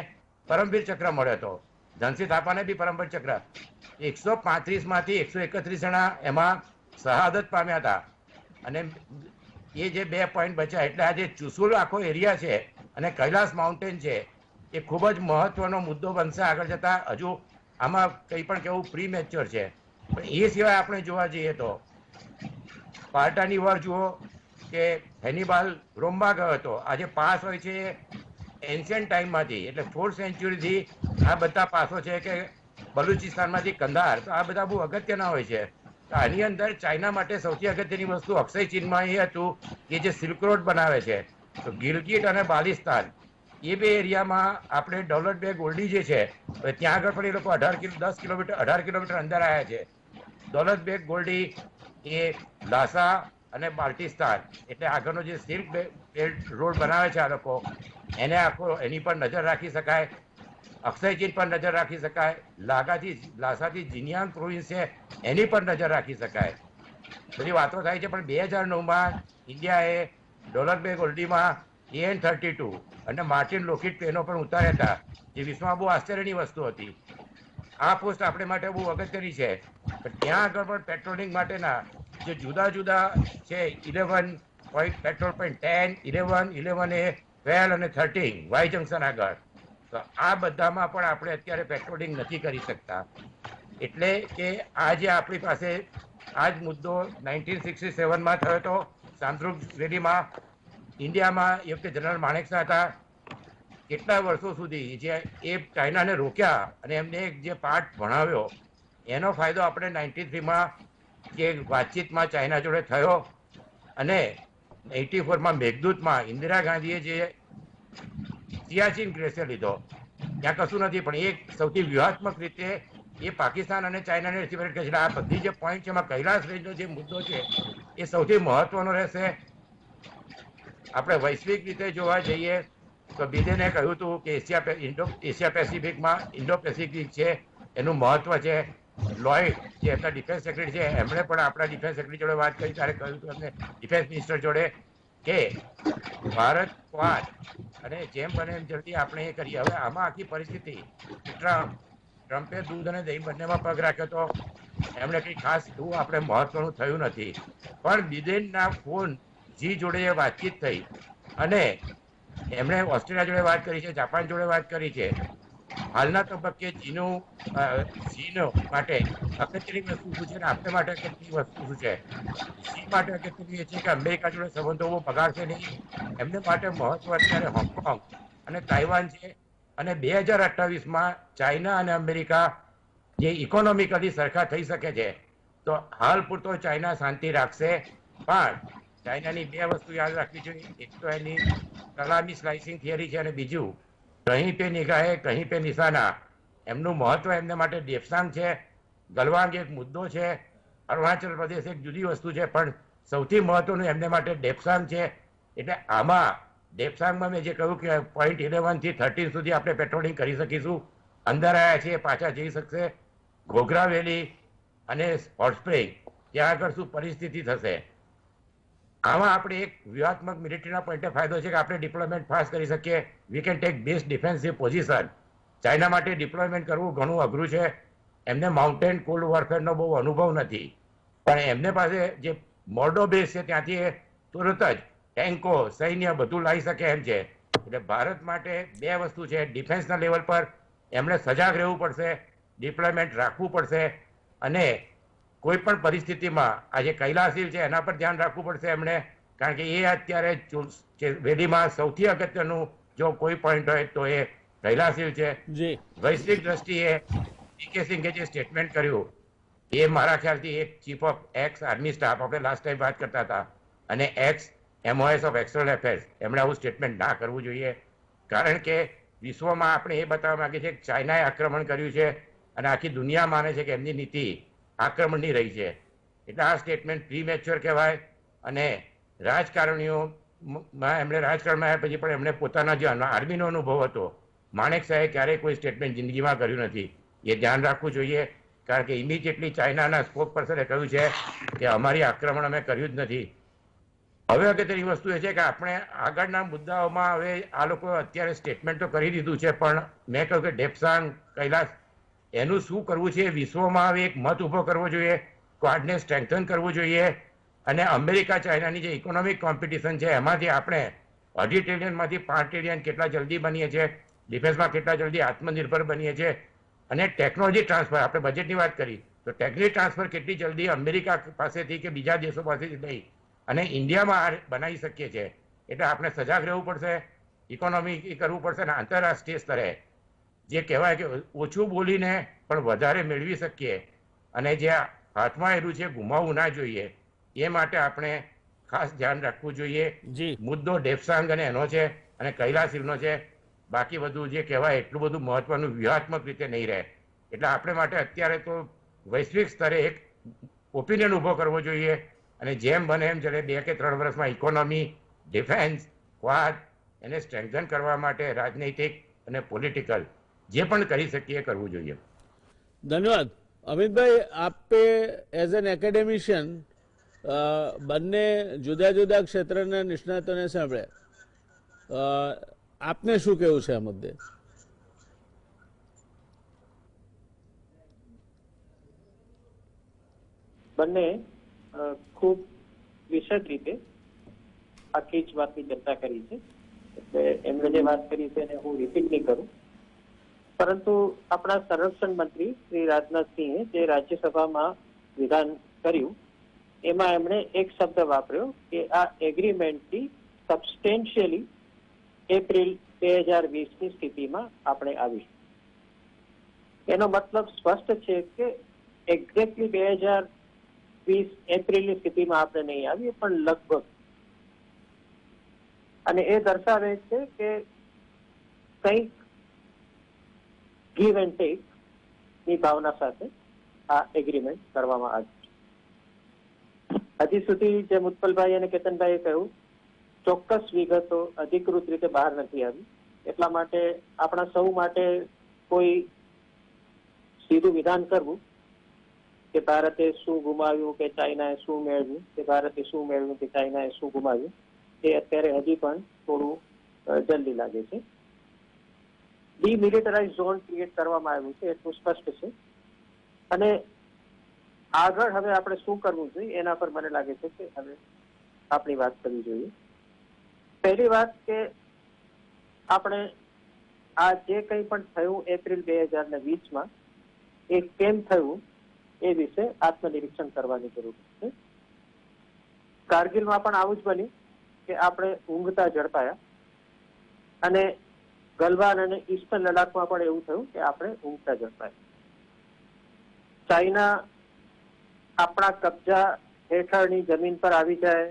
પરમવીર ચક્ર મળ્યો હતો. ધનસિંહ થાપાને બી પરમવીર ચક્ર. 135માંથી 131 જણા એમાં શહાદત પામ્યા હતા, અને એ જે 2 પોઈન્ટ બચ્યા એટલે આ જે ચુસુલ આખો એરિયા છે અને કૈલાસ માઉન્ટેન છે એ ખૂબ જ મહત્વનો મુદ્દો બનશે આગળ જતા. હજુ આમાં કંઈ પણ કેવું પ્રી મેચ્યોર છે. પણ એ સિવાય આપણે જોવા જઈએ તો સ્પાર્ટાની વોર જુઓ કે હેનિબાલ રોમમાં ગયો હતો. આજે પાસ હોય છે એન્શિયન્ટ ટાઈમમાંથી, એટલે 4th સેન્ચુરીથી આ બધા પાસો છે કે બલુચિસ્તાનમાંથી કંધાર, તો આ બધા બહુ અગત્યના હોય છે. તો આની અંદર ચાઇના માટે સૌથી અગત્યની વસ્તુ અક્ષય ચીનમાં એ હતું કે જે સિલ્ક રોડ બનાવે છે. તો ગિલગિટ અને બાલિસ્તાન એ બે એરિયામાં આપણે ડોલર બે ગોલ્ડી જે છે ત્યાં આગળ પણ એ લોકો 18 કિલોમીટર અંદર આવ્યા છે. દોલત બેગ ગોલ્ડી એ લાસા અને બાલ્ટિસ્તાન એટલે આગળનો જે સિલ્ક બેલ્ટ રોડ બનાવે છે આ લોકો, એને આખો એની પર નજર રાખી શકાય. અક્ષય ચીન પર નજર રાખી શકાય. લાસાથી જિનિયાંગ પ્રોવિન્સ છે એની પર નજર રાખી શકાય. બધી વાતો થાય છે. પણ 2009માં ઇન્ડિયાએ ડોલર બે ગોલ્ડીમાં AN-32 અને માર્ટિન લોકીડ પ્લેનો પણ ઉતાર્યા હતા, જે વિશ્વમાં બહુ આશ્ચર્યની વસ્તુ હતી. આ પોસ્ટ આપણે માટે બહુ અગત્યની છે. પણ ત્યાં આગળ પણ પેટ્રોલિંગ માટેના જે જુદા જુદા છે 11 પોઈન્ટ પેટ્રોલ પોઈન્ટ 10, 11, 11A, 12 અને 13 વાય જંકશન આગળ, તો આ બધામાં પણ આપણે અત્યારે પેટ્રોલિંગ નથી કરી શકતા. એટલે કે આ જે આપણી પાસે આ જ મુદ્દો 1967માં થયો હતો સાંદ્રુપ વેલીમાં. ઇન્ડિયામાં એ વખતે જનરલ માણેકશા હતા. કેટલા વર્ષો સુધી જે એ ચાઇનાને રોક્યા અને એમને જે પાઠ ભણાવ્યો એનો ફાયદો આપણે 93માં જે વાતચીતમાં ચાઇના જોડે થયો અને 84માં મેઘદૂતમાં ઇન્દિરા ગાંધીએ જે સિયાચીન ગ્લેશિયર લીધો, ત્યાં કશું નથી, પણ એ સૌથી વ્યૂહાત્મક રીતે એ પાકિસ્તાન અને ચાઇનાને રિસિપ્રોકેટ કરે છે. આ બધી જે પોઈન્ટ છે એમાં કૈલાસ રેન્જનો જે મુદ્દો છે એ સૌથી મહત્વનો રહેશે. આપણે વૈશ્વિક રીતે જોવા જઈએ તો બિડેને કહ્યું હતું કે એશિયા પેસિફિકમાં ઇન્ડો પેસિફિક છે એનું મહત્વ છે. લોઇડ જે હતા ડિફેન્સ સેક્રેટરી છે, એમણે પણ આપણા ડિફેન્સ સેક્રેટરી જોડે વાત કરી ત્યારે કહ્યું હતું એમને ડિફેન્સ મિનિસ્ટર જોડે કે ભારત ક્વાડ અને જેમ બને એમ જલ્દી આપણે એ કરીએ. હવે આમાં આખી પરિસ્થિતિ ટ્રમ્પે દૂધ અને દહીં બંનેમાં પગ રાખ્યો હતો. એમણે કંઈ ખાસ એવું આપણે મહત્વનું થયું નથી. પણ બિડેનના ફોન જી જોડે વાતચીત થઈ અને એમણે ઓસ્ટ્રેલિયા જોડે વાત કરી છે, જાપાન જોડે વાત કરી છે. હાલના તબક્કે ચીનો માટે અગત્યની વસ્તુ શું છે અને આપણે માટે અગત્યની વસ્તુ શું છે? ચીન માટે અગત્યની એ છે કે અમેરિકા જોડે સંબંધો બહુ બગાડશે નહીં. એમને માટે મહત્વ અત્યારે હોંગકોંગ અને તાઇવાન છે. અને 2028માં ચાઇના અને અમેરિકા જે ઇકોનોમિકલી સરખા થઈ શકે છે. તો હાલ પૂરતો ચાઇના શાંતિ રાખશે, પણ ચાઇનાની બે વસ્તુ યાદ રાખવી જોઈએ. એક તો એની સલામી સ્લાઇસિંગ થિયરી છે અને બીજું કહી પે નિગાહે કહી પે નિશાના. એમનું મહત્વ એમને માટે ડેપ્સાંગ છે. ગલવાંગ એક મુદ્દો છે. અરુણાચલ પ્રદેશ એક જુદી વસ્તુ છે, પણ સૌથી મહત્વનું એમને માટે ડેપ્સાંગ છે. એટલે આમાં ડેપ્સાંગમાં મેં જે કહ્યું કે પોઈન્ટ 11 થી 13 સુધી આપણે પેટ્રોલિંગ કરી શકીશું. અંદર આવ્યા છીએ પાછા જઈ શકશે. ઘોઘરા વેલી અને હોટ સ્પ્રિંગ ત્યાં આગળ શું પરિસ્થિતિ થશે? આમાં આપણે એક વ્યૂહાત્મક મિલિટરીના પોઈન્ટે ફાયદો છે કે આપણે ડિપ્લોયમેન્ટ ફાસ્ટ કરી શકીએ. We can take best defensive position. China માટે ડિપ્લોયમેન્ટ કરવું ઘણું અઘરું છે. એમને માઉન્ટેન કોલ્ડ વોરફેરનો બહુ અનુભવ નથી, પણ એમને પાસે જે મોર્ડો બેઝ છે ત્યાંથી તુરંત જ ટેન્કો સૈન્ય બધું લાવી શકે એમ છે. એટલે ભારત માટે બે વસ્તુ છે. ડિફેન્સના લેવલ પર એમણે સજાગ રહેવું પડશે, ડિપ્લોયમેન્ટ રાખવું પડશે અને કોઈ પણ પરિસ્થિતિમાં આજે કૈલાસ હિલ છે એના પર ધ્યાન રાખવું પડશે એમણે, કારણ કે એ અત્યારે વેલીમાં સૌથી અગત્યનું જો કોઈ પોઈન્ટ હોય તો એ કૈલાસ હિલ છે. વૈશ્વિક દ્રષ્ટિએ પીકે સિંઘે જે સ્ટેટમેન્ટ કર્યું એ મારા ખ્યાલથી એક chief of x army staff, આપણે લાસ્ટ ટાઈમ વાત કરતા હતા, અને x MOS of external affairs, એમણે આવું સ્ટેટમેન્ટ ના કરવું જોઈએ. કારણ કે વિશ્વમાં આપણે એ બતાવવા માંગીએ છીએ કે ચાઇનાએ આક્રમણ કર્યું છે અને આખી દુનિયા માને છે કે એમની નીતિ આક્રમણની રહી છે. એટલે આ સ્ટેટમેન્ટ પ્રીમેચ્યોર કહેવાય. અને રાજકારણીઓમાં એમણે રાજકારણમાં આવ્યા પછી પણ એમણે પોતાના જે આર્મીનો અનુભવ હતો, માણેકશાહે ક્યારેય કોઈ સ્ટેટમેન્ટ જિંદગીમાં કર્યું નથી. એ ધ્યાન રાખવું જોઈએ, કારણ કે ઇમિડિયેટલી ચાઇનાના સ્પોક પર્સને કહ્યું છે કે અમારી આક્રમણ અમે કર્યું જ નથી. હવે અગત્યની વસ્તુ એ છે કે આપણે આગળના મુદ્દાઓમાં હવે આ લોકો અત્યારે સ્ટેટમેન્ટ તો કરી દીધું છે, પણ મેં કહ્યું કે ડેપ્સાંગ કૈલાસ એનું શું કરવું છે વિશ્વમાં હવે એક મત ઉભો કરવો જોઈએ, ક્વાડને સ્ટ્રેન્થન કરવું જોઈએ અને અમેરિકા ચાઇનાની જે ઇકોનોમિક કોમ્પિટિશન છે એમાંથી આપણે 2.5 ટ્રિલિયનમાંથી 5 ટ્રિલિયન કેટલા જલ્દી બનીએ છીએ, ડિફેન્સમાં કેટલા જલ્દી આત્મનિર્ભર બનીએ છીએ, અને ટેકનોલોજી ટ્રાન્સફર, આપણે બજેટની વાત કરી તો ટેકનોલોજી ટ્રાન્સફર કેટલી જલ્દી અમેરિકા પાસેથી કે બીજા દેશો પાસેથી લઈ અને ઇન્ડિયામાં બનાવી શકીએ છીએ. એટલે આપણે સજાગ રહેવું પડશે, ઇકોનોમી કરવું પડશે, અને આંતરરાષ્ટ્રીય સ્તરે જે કહેવાય કે ઓછું બોલીને પણ વધારે મેળવી શકીએ અને જે હાથમાં આવેલું છે ગુમાવવું ના જોઈએ, એ માટે આપણે ખાસ ધ્યાન રાખવું જોઈએ. મુદ્દો ડેફસાંગ અને એનો છે અને કૈલાસ હિલનો છે. બાકી બધું જે કહેવાય એટલું બધું મહત્વનું વ્યૂહાત્મક રીતે નહીં રહે. એટલે આપણે માટે અત્યારે તો વૈશ્વિક સ્તરે એક ઓપિનિયન ઊભો કરવો જોઈએ અને જેમ બને એમ જ્યારે 2 કે 3 વર્ષમાં ઇકોનોમી, ડિફેન્સ, ક્વાડ એને સ્ટ્રેન્થન કરવા માટે રાજનૈતિક અને પોલિટિકલ જે પણ કરી શકીએ કરવું જોઈએ. ધન્યવાદ અમિતભાઈ. આપે એઝ એન એકેડેમિશિયન બંને જુદા જુદા ક્ષેત્રના નિષ્ણાતોને સાંભળ્યા, આપને શું કહેવું છે આ મુદ્દે? બંને ખૂબ વિશદ રીતે આખી જ વાતની ચર્ચા કરી છે, એટલે એમણે જે વાત કરી છે એને હું રિપીટ નહીં કરું. પરંતુ આપણા સંરક્ષણ મંત્રી શ્રી રાજનાથસિંહે જે રાજ્યસભામાં વિધાન કર્યું એમાં એમણે એક શબ્દ વાપર્યો કે આ એગ્રીમેન્ટથી સબસ્ટેન્શિયલી એપ્રિલ 2020ની સ્થિતિમાં આપણે આવીશું. એનો મતલબ સ્પષ્ટ છે કે એક્ઝેક્ટલી 2020 એપ્રિલની સ્થિતિમાં આપણે નહીં આવીએ, પણ લગભગ. અને એ દર્શાવે છે કે કંઈક ગીવ એન્ડ ટેક ની ભાવના સાથે આ એગ્રીમેન્ટ કરવામાં આવ્યું છે. હજી સુધી જે મુત્પલભાઈ અને કેતનભાઈએ કહ્યું ચોક્કસ વિગતો અધિકૃત રીતે બહાર નથી આવી, એટલા માટે આપણા સૌ માટે કોઈ સીધું વિધાન કરવું કે ભારતે શું ગુમાવ્યું કે ચાઇનાએ શું મેળવ્યું, કે ભારતે શું મેળવ્યું કે ચાઇનાએ શું ગુમાવ્યું, એ અત્યારે હજી પણ થોડું જલ્દી લાગે છે. ડિમિલિટરાઇઝ ઝોન ક્રિએટ કરવામાં આવ્યું છે એટલું સ્પષ્ટ છે. અને આગળ હવે આપણે શું કરવું જોઈએ એના પર મને લાગે છે કે હવે આપણી વાત કરવી જોઈએ. પહેલી વાત કે આપણે આ જે કંઈ પણ થયું એપ્રિલ 2020માં એ કેમ થયું એ વિશે આત્મનિરીક્ષણ કરવાની જરૂર છે. કારગિલમાં પણ આવું જ બન્યું કે આપણે ઊંઘતા ઝડપાયા, અને ગલવાન અને ઈસ્ટર્ન લડાખમાં પણ એવું થયું કે આપણે ઊંઘતા ઝડપાયા. ચાઇના આપણા કબજા હેઠળની જમીન પર આવી જાય,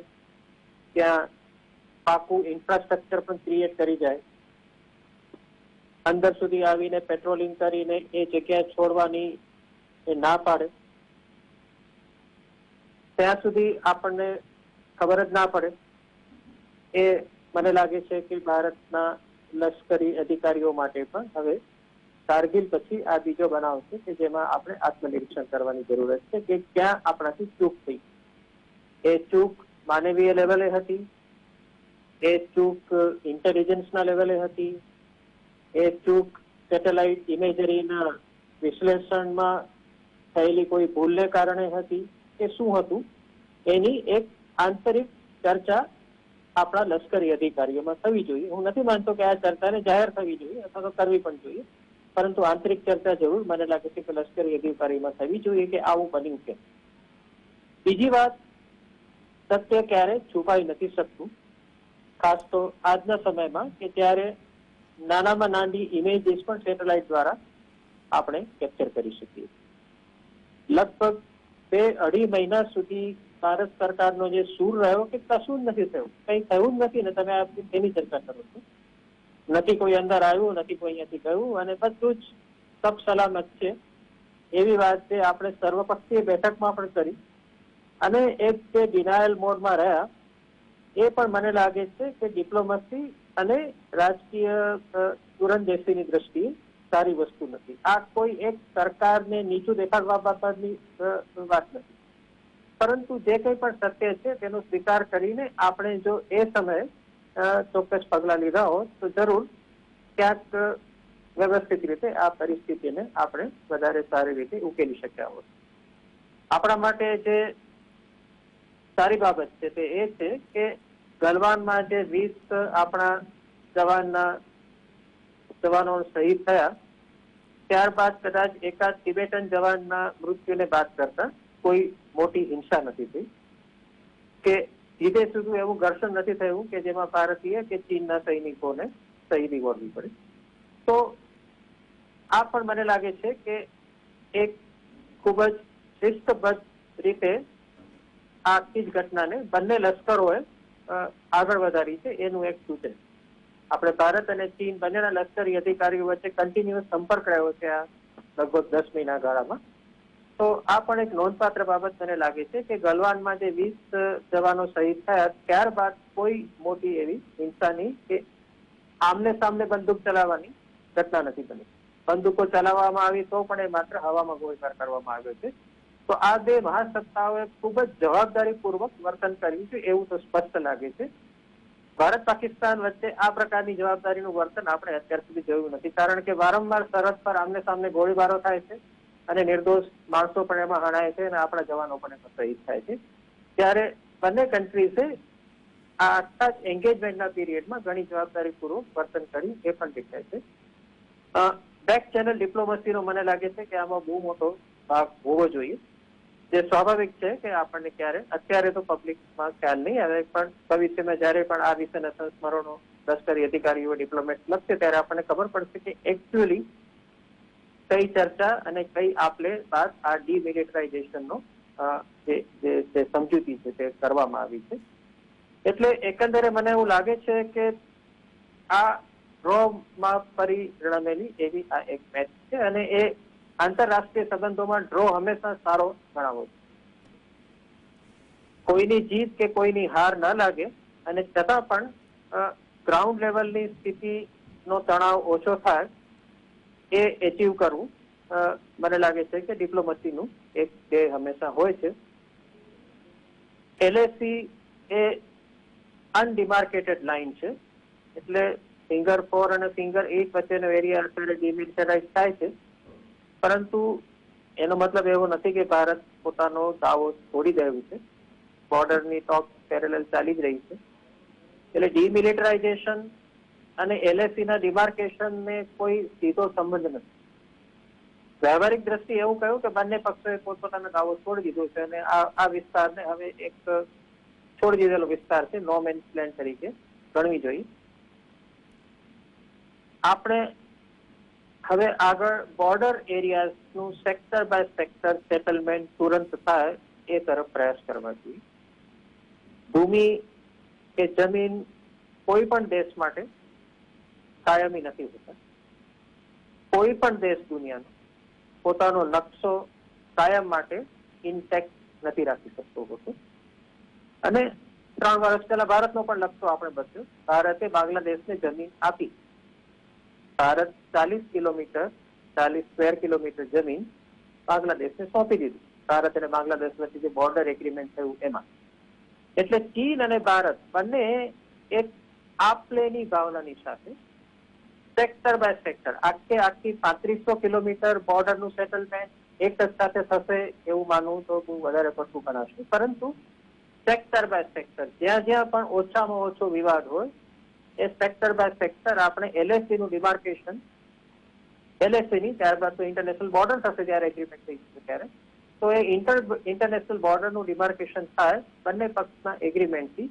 ત્યાં પાકું ઇન્ફ્રાસ્ટ્રક્ચર પણ ક્રિએટ કરી જાય, અંદર સુધી આવીને પેટ્રોલિંગ કરીને એ જગ્યા છોડવાની એ ના પાડે, ત્યાં સુધી આપણને ખબર જ ના પડે. એ મને લાગે છે કે ભારતના લશ્કરી અધિકારીઓ માટે પણ હવે કારગિલ પછી આ બીજો બનાવ છે કે જેમાં આપણે આત્મનિરીક્ષણ કરવાની જરૂરત છે કે ક્યાં આપણાથી ચૂક થઈ. એ ચૂક માનવીય લેવલે હતી, એ ચૂક ઇન્ટેલિજન્સના લેવલે હતી, એ ચૂક સેટેલાઇટ ઇમેજરીના વિશ્લેષણમાં થયેલી કોઈ ભૂલને કારણે હતી કે શું હતું, એની એક આંતરિક ચર્ચા આપણા લશ્કરી અધિકારીઓમાં થવી જોઈએ. હું નથી માનતો કે આ ચર્ચાને જાહેર થવી જોઈએ અથવા તો કરવી પણ જોઈએ, પરંતુ આંતરિક ચર્ચા જરૂર મને લાગે છે કે લશ્કરી અધિકારીમાં થવી જોઈએ કે આવું બન્યું છે. બીજી વાત, સત્ય ક્યારે છુપાઈ નથી શકતું, ખાસ તો આજના સમયમાં કે ત્યારે નાનામાં નાની ઇમેજીસ પણ સેટેલાઇટ દ્વારા આપણે કેપ્ચર કરી શકીએ. લગભગ 2-2.5 મહિના સુધી ભારત સરકારનો જે સૂર રહ્યો કે કશું જ નથી થયું, કંઈ થયું જ નથી ને તમે તેની ચર્ચા કરો છો. નથી કોઈ અંદર આવ્યું, નથી કોઈ અહીંયાથી ગયું, અને બધું જ સબ સલામત છે એવી વાત છે. આપણે સર્વપક્ષીય બેઠકમાં પણ કરી અને એક જે ડિનાયલ મોડમાં રહ્યા એ પણ મને લાગે છે કે ડિપ્લોમસી અને રાજકીય દૂરંદેશીની દ્રષ્ટિએ સારી વસ્તુ નથી. આ કોઈ એક સરકારને નીચું દેખાડવા બાબતની વાત નથી, પરંતુ જે કંઈ પણ સત્ય છે તેનો સ્વીકાર કરીને આપણે જો એ સમયે ચોક્કસ પગલાં લીધા હોત તો જરૂર ક્યાંક વ્યવસ્થિત રીતે આ પરિસ્થિતિને આપણે વધારે સારી રીતે ઉકેલી શક્યા હોત. આપણા માટે જે સારી બાબત છે તે એ છે કે ગલવાનમાં જે 20 આપણા જવાનો શહીદ થયા, ત્યારબાદ કદાચ એકાદ તિબેટન જવાનના મૃત્યુને બાદ કરતા કોઈ મોટી હિંસા નથી થઈ કે જીતે સુધી એવું ઘર્ષણ નથી થયું કે જેમાં ભારતીય કે ચીનના સૈનિકોને શહીદી વળવી પડે. તો આ પણ મને લાગે છે કે એક ખૂબ જ શિસ્તબદ્ધ રીતે આ આખી જ ઘટનાને બંને લશ્કરોએ આગળ વધારી છે એનું એક સૂચન. આપણે ભારત અને ચીન બંનેના લશ્કરી અધિકારીઓ વચ્ચે કન્ટિન્યુઅસ સંપર્ક રહ્યો છે આ લગભગ 10 મહિના ગાળામાં. તો આ પણ એક નોંધપાત્ર બાબત મને લાગે છે કે ગલવાનમાં જે 20 જવાનો શહીદ થયા ત્યારબાદ કોઈ મોટી એવી હિંસાની કે આમને સામને બંદૂક ચલાવવાની ઘટના નથી બની. બંદૂકો ચલાવવામાં આવી તો પણ એ માત્ર હવામાં ગોળીબાર કરવામાં આવ્યો છે. તો આ બે મહાસત્તાઓએ ખૂબ જ જવાબદારીપૂર્વક વર્તન કર્યું છે એવું તો સ્પષ્ટ લાગે છે. ભારત પાકિસ્તાન વચ્ચે આ પ્રકારની જવાબદારીનું વર્તન આપણે અત્યાર સુધી જોયું નથી, કારણ કે વારંવાર સરહદ પર આમને સામને ગોળીબારો થાય છે અને નિર્દોષ માણસો પણ એમાં હણાય છે અને આપણા જવાનો પણ એમાં શહીદ થાય છે. ત્યારે બંને કન્ટ્રીઝે આ આખા જ એન્ગેજમેન્ટના પીરિયડમાં ઘણી જવાબદારીપૂર્વક વર્તન કર્યું એ પણ દેખાય છે. બેક ચેનલ ડિપ્લોમસીનો મને લાગે છે કે આમાં બહુ મોટો ભાગ હોવો જોઈએ, જે સ્વાભાવિક છે કે આપણને ક્યારે અત્યારે તો પબ્લિકમાં ખ્યાલ નહીં આવે, પણ ભવિષ્યમાં જયારે પણ આ વિશેના સંસ્મરણો લશ્કરી અધિકારીઓ ડિપ્લોમેટ લખશે ત્યારે આપણને ખબર પડશે કે એકચ્યુઅલી કઈ ચર્ચા અને કઈ આપલે બાદ આ ડીમિલિટરાઇઝેશનનો જે સમજૂતી છે તે કરવામાં આવી છે. એટલે એકંદરે મને એવું લાગે છે કે આ ડ્રોમાં પરિણમેલી એવી આ એક મેચ છે અને એ આંતરરાષ્ટ્રીય સંબંધોમાં ડ્રો હંમેશા સારો ગણાવો છે. કોઈની જીત કે કોઈની હાર ન લાગે અને છતાં પણ ગ્રાઉન્ડ લેવલની સ્થિતિનો તણાવ ઓછો થાય એ એચીવ કરવું મને લાગે છે કે ડિપ્લોમસીનું એક ધ્યેય હંમેશા હોય છે. LAC એ અનડિમાર્કેટેડ લાઇન છે, એટલે ફિંગર 4 અને ફિંગર 8 વચ્ચેનો એરિયા અત્યારે ડિમિલિટરાઇઝ થાય છે, પરંતુ એનો મતલબ એવો નથી કે ભારત પોતાનો દાવો છોડી રહ્યું છે. બોર્ડરની ટોક પેરેલલ ચાલી જ રહી છે. એટલે ડિમિલિટરાઇઝેશન અને LAC ના ડિમાર્કેશનને કોઈ સીધો સંબંધ નથી. વ્યવહારિક દ્રષ્ટિએ એવું કહ્યું કે બંને પક્ષોએ પોતપોતાનો દાવો છોડી દીધો છે અને આ વિસ્તારને હવે એક છોડી દીધેલો વિસ્તાર છે, નો મેન્સ લેન્ડ તરીકે ગણવી જોઈએ. આપણે હવે આગળ બોર્ડર એરિયાઝનું સેક્ટર બાય સેક્ટર સેટલમેન્ટ તુરંત થાય એ તરફ પ્રયાસ કરવા જોઈએ. ભૂમિ કે જમીન કોઈ પણ દેશ માટે કાયમી નથી હોતા. કોઈ પણ દેશ દુનિયાનો પોતાનો નકશો કાયમ માટે ઇન્ટેક્ટ નથી રાખી શકતો હોતો. અને 3 વર્ષ પહેલા ભારતનો પણ નકશો આપણે બદલ્યો. ભારતે બાંગ્લાદેશને જમીન આપી. ભારત 40 સ્ક્વેર કિલોમીટર જમીન બાંગ્લાદેશને સોંપી દીધું. ભારત અને બાંગ્લાદેશ વચ્ચે જે બોર્ડર એગ્રીમેન્ટ થયું એમાં. એટલે ચીન અને ભારત બંને એક આપલેની ભાવનાની સાથે સેક્ટર બાય સેક્ટર આખી 3500 કિલોમીટર બોર્ડરનું સેટલમેન્ટ એક જ સાથે થશે એવું માનવું તો બહુ વધારે પડતું ગણાશે. પરંતુ સેક્ટર બાય સેક્ટર જ્યાં જ્યાં પણ ઓછામાં ઓછો વિવાદ હોય એ સેક્ટર બાય સેક્ટર આપણે LAC નું ડિમાર્કેશન, LAC ની ત્યારબાદ તો ઇન્ટરનેશનલ બોર્ડર થશે જ્યારે એગ્રીમેન્ટ થઈ જશે ત્યારે, તો એ ઇન્ટરનેશનલ બોર્ડરનું ડિમાર્કેશન થાય બંને પક્ષના એગ્રીમેન્ટથી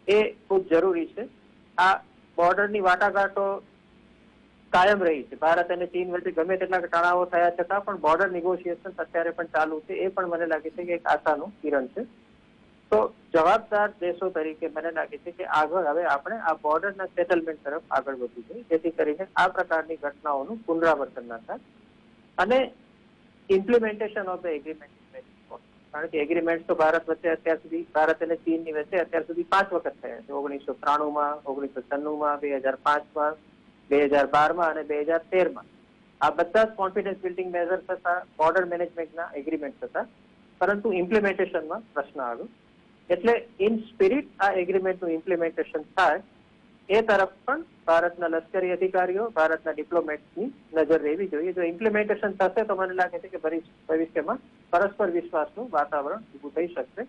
એ ખૂબ જરૂરી છે. આ બોર્ડરની વાટાઘાટો કાયમ રહી છે. ભારત અને ચીન વચ્ચે ગમે તેટલા તણાવો થયા છતાં પણ બોર્ડર નિગોશિએશન અત્યારે પણ ચાલુ છે. એ પણ મને લાગે છે કે એક આશાનું કિરણ છે. તો જવાબદાર દેશો તરીકે મને લાગે છે કે આગળ હવે આપણે આ બોર્ડરના સેટલમેન્ટ તરફ આગળ વધવું જોઈએ, જેથી કરીને આ પ્રકારની ઘટનાઓનું પુનરાવર્તન ન થાય. અને ઇમ્પ્લિમેન્ટેશન ઓફ ધ એગ્રીમેન્ટ, કારણ કે એગ્રીમેન્ટ તો ભારત વચ્ચે અત્યાર સુધી, ભારત અને ચીનની વચ્ચે અત્યાર સુધી 5 વખત થયા છે. 1993માં, 1996માં, 2005માં, 2012માં અને 2013માં. આ બધા જ કોન્ફિડન્સ બિલ્ડિંગ મેઝર્સ હતા, બોર્ડર મેનેજમેન્ટના એગ્રીમેન્ટ હતા, પરંતુ ઇમ્પ્લિમેન્ટેશનમાં પ્રશ્ન આવ્યો. એટલે ઇન સ્પિરિટ આ એગ્રીમેન્ટનું ઇમ્પ્લિમેન્ટેશન થાય એ તરફ પણ ભારતના લશ્કરી અધિકારીઓ, ભારતના ડિપ્લોમેટ્સની નજર રહેવી જોઈએ. જો ઇમ્પ્લિમેન્ટેશન થશે તો મને લાગે છે કે ભવિષ્યમાં પરસ્પર વિશ્વાસનું વાતાવરણ ઊભું થઈ શકશે.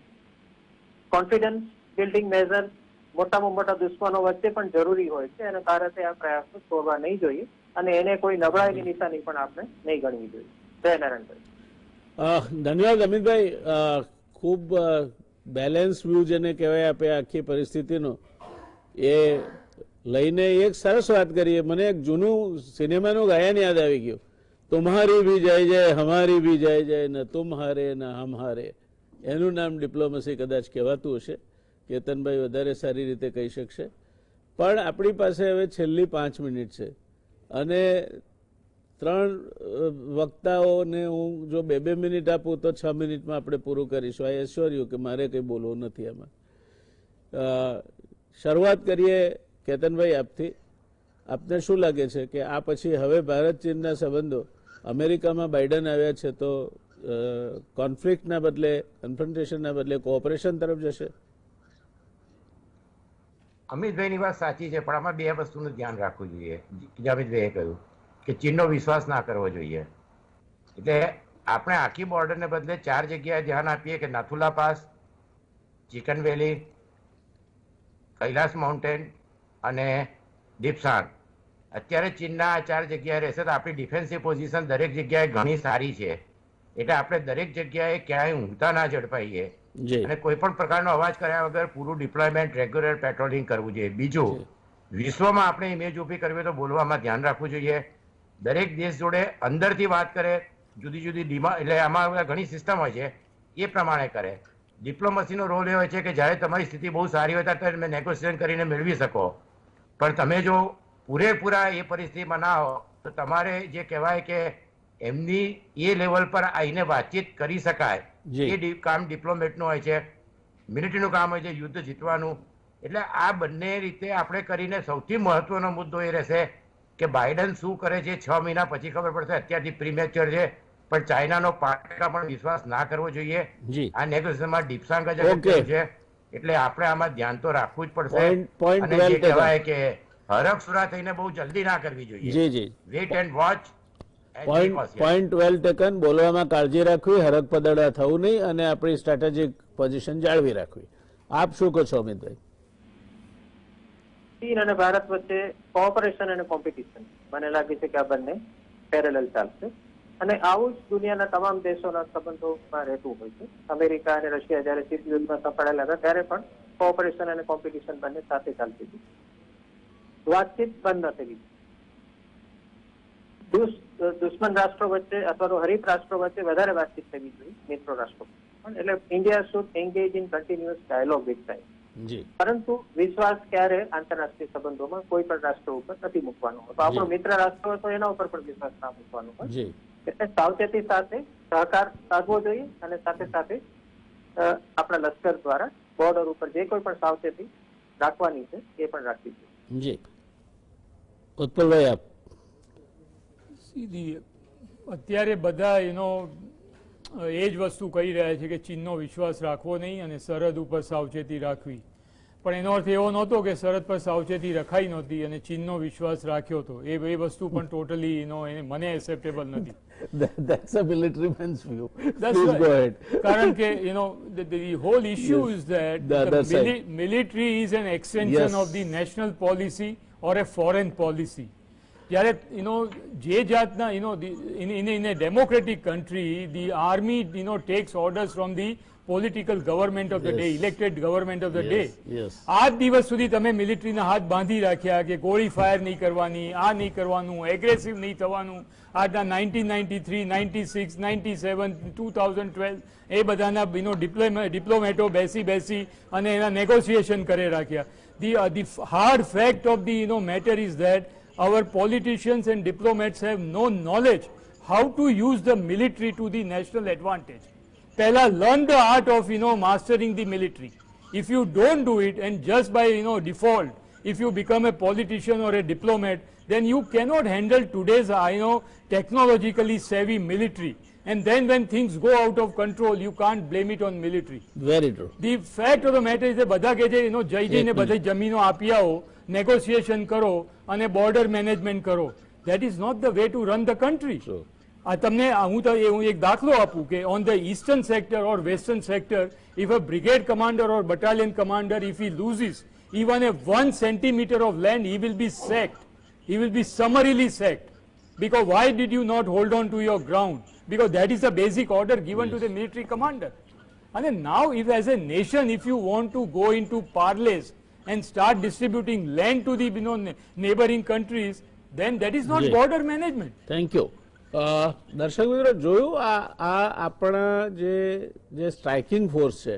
કોન્ફિડન્સ બિલ્ડિંગ મેઝર મોટામાં મોટા દુશ્મનો વચ્ચે પણ જરૂરી હોય છે અને ભારતે આ પ્રયાસો છોડવા નહીં જોઈએ અને એને કોઈ નબળાઈની નિશાની પણ આપણે નહીં ગણવી જોઈએ. જય નારાયણભાઈ. ધન્યવાદ અમિતભાઈ. ખૂબ બેલેન્સ વ્યૂ જેને કહેવાય આપે આખી પરિસ્થિતિનો એ લઈને એક સરસ વાત કરીએ. મને એક જૂનું સિનેમાનું ગાયન યાદ આવી ગયું, તુમ્હારી ભી જય જય હમારી ભી જય જય ન તુમ હારે ન હમ હારે. એનું નામ ડિપ્લોમસી કદાચ કહેવાતું હશે. કેતનભાઈ વધારે સારી રીતે કહી શકશે. પણ આપણી પાસે હવે છેલ્લી 5 મિનિટ છે અને 3 વક્તાઓને હું જો 2-2 મિનિટ આપું તો 6 મિનિટમાં આપણે પૂરું કરીશું. આઈ એશ્યોર યુ કે મારે કંઈ બોલવું નથી આમાં. શરૂઆત કરીએ કેતનભાઈ આપથી. આપને શું લાગે છે કે આ પછી હવે ભારત ચીનના સંબંધો અમેરિકામાં બાઇડન આવ્યા છે તો કોન્ફ્લિક્ટના બદલે કન્ફ્રન્ટેશનના બદલે કોઓપરેશન તરફ જશે? અમિતભાઈની વાત સાચી છે, પણ આમાં 2 વસ્તુનું ધ્યાન રાખવું જોઈએ. અમિતભાઈએ કહ્યું કે ચીનનો વિશ્વાસ ના કરવો જોઈએ. એટલે આપણે આખી બોર્ડરને બદલે 4 જગ્યાએ ધ્યાન આપીએ કે નાથુલા પાસ, ચિકન વેલી, કૈલાસ માઉન્ટેન અને દીપસાંગ. અત્યારે ચીનના આ 4 જગ્યાએ રહેશે તો આપણી ડિફેન્સિવ પોઝિશન દરેક જગ્યાએ ઘણી સારી છે. એટલે આપણે દરેક જગ્યાએ ક્યાંય ઊંઘતા ના ઝડપાઈએ અને કોઈ પણ પ્રકારનો અવાજ કર્યા વગર પૂરું ડિપ્લોયમેન્ટ, રેગ્યુલર પેટ્રોલિંગ કરવું જોઈએ. બીજું, વિશ્વમાં આપણે ઇમેજ ઊભી કરવી તો બોલવામાં ધ્યાન રાખવું જોઈએ. દરેક દેશ જોડે અંદરથી વાત કરે, જુદી જુદી એટલે આમાં ઘણી સિસ્ટમ હોય છે, એ પ્રમાણે કરે. ડિપ્લોમસીનો રોલ એ હોય છે કે જ્યારે તમારી સ્થિતિ બહુ સારી હોય ત્યારે તમે નેગોશિએશન કરીને મેળવી શકો. પણ તમે જો પૂરેપૂરા એ પરિસ્થિતિમાં ના હો તો તમારે જે કહેવાય કે એમની એ લેવલ પર આવીને વાતચીત કરી શકાય એ કામ ડિપ્લોમેટનું હોય છે. મિલિટરીનું કામ હોય છે યુદ્ધ જીતવાનું. એટલે આ બંને રીતે આપણે કરીને સૌથી મહત્વનો મુદ્દો એ રહેશે કે બાઇડન શું કરે છે 6 મહિના પછી ખબર પડશે. અત્યારથી પ્રીમેચ્યોર છે, પણ ચાઇનાનો 5% પણ વિશ્વાસ ના કરવો જોઈએ. આ નેગોશિએશનમાં ડીપસાંગ જ છે, એટલે આપણે આમાં ધ્યાન તો રાખવું જ પડશે. અને જે કહેવાય કે હરખસુરા થઈને બહુ જલ્દી ના કરવી જોઈએ. Weight and watch. Point well taken. બોલવામાં કાળજી રાખવી, હરખ પદડા થવું નહીં અને આપણી સ્ટ્રેટેજિક પોઝિશન જાળવી રાખવી. આપ શું કહો છો અમિતભાઈ? ચીન અને ભારત વચ્ચે કોઓપરેશન અને કોમ્પિટિશન મને લાગે છે કે આ બંને પેરેલલ ચાલશે અને આવું જ દુનિયાના તમામ દેશોના સંબંધોમાં રહેતું હોય છે. અમેરિકા અને રશિયા જયારે શીત યુદ્ધમાં સફળેલા હતા ત્યારે પણ કોઓપરેશન અને કોમ્પિટિશન બંને સાથે ચાલતી હતી. વાતચીત બંધ ન થઈ. દુશ્મન રાષ્ટ્રો વચ્ચે અથવા તો હરીફ રાષ્ટ્રો વચ્ચે વધારે વાતચીત થવી જોઈએ મિત્રો રાષ્ટ્રો. એટલે India should engage in continuous dialogue with China. પરંતુ વિશ્વાસ ક્યારે આંતરરાષ્ટ્રીય સંબંધોમાં કોઈ પણ રાષ્ટ્ર ઉપર નથી મૂકવાનો હોય. તો આપણો મિત્ર રાષ્ટ્ર હોય તો એના ઉપર પણ વિશ્વાસ ના મૂકવાનો હોય. એટલે સાવચેતી સાથે સહકાર સાધવો જોઈએ અને સાથે સાથે આપણા લશ્કર દ્વારા બોર્ડર ઉપર જે કોઈ પણ સાવચેતી રાખવાની છે એ પણ રાખવી જોઈએ. ઉત્પલભાઈ આપ. સીધી અત્યારે બધા એ જ વસ્તુ કહી રહ્યા છે કે ચીનનો વિશ્વાસ રાખવો નહીં અને સરહદ ઉપર સાવચેતી રાખવી. પણ એનો અર્થ એવો નહોતો કે સરહદ પર સાવચેતી રખાઈ નહોતી અને ચીનનો વિશ્વાસ રાખ્યો હતો. એ વસ્તુ પણ ટોટલી મને એક્સેપ્ટેબલ નથી. That's a military man's view. That's Please right. go ahead. કારણ કે the whole issue is that the military is an extension of the national policy or a foreign policy. જ્યારે જે જાતના in a democratic country the army takes orders from the political government of the day, elected government of the day. આજ દિવસ સુધી તમે મિલિટરીના હાથ બાંધી રાખ્યા કે ગોળી ફાયર નહીં કરવાની, આ નહીં કરવાનું, એગ્રેસિવ નહીં થવાનું. આજના 1993, 96, 97, 2012 એ બધાના ડિપ્લોમેટો બેસી અને એના નેગોશિએશન કરી રાખ્યા. The hard fact of the matter is that our politicians and diplomats have no knowledge how to use the military to the national advantage. Pehla learn the art of mastering the military. If you don't do it and just by default, if you become a politician or a diplomat, then you cannot handle today's technologically savvy military. And then when things go out of control, you can't blame it on military. Very true. The fact of the matter is that બધા કે છે જઈને બધી જમીનો આપી આવો, negotiation કરો અને બોર્ડર મેનેજમેન્ટ કરો. That is not the way to run the country. હું એક દાખલો આપું કે on the eastern sector or western sector, if a brigade commander or battalion commander, if he loses even a 1 centimeter of land, he will be sacked. He will be summarily sacked. Because why did you not hold on to your ground? Because that is the basic order given to the military commander. And now, if as a nation, if you want to go into parlays and start distributing land to the neighboring countries, then that is not Yes. border management. Thank you. દર્શક મિત્રો, જોયું આ આપણા જે striking force છે,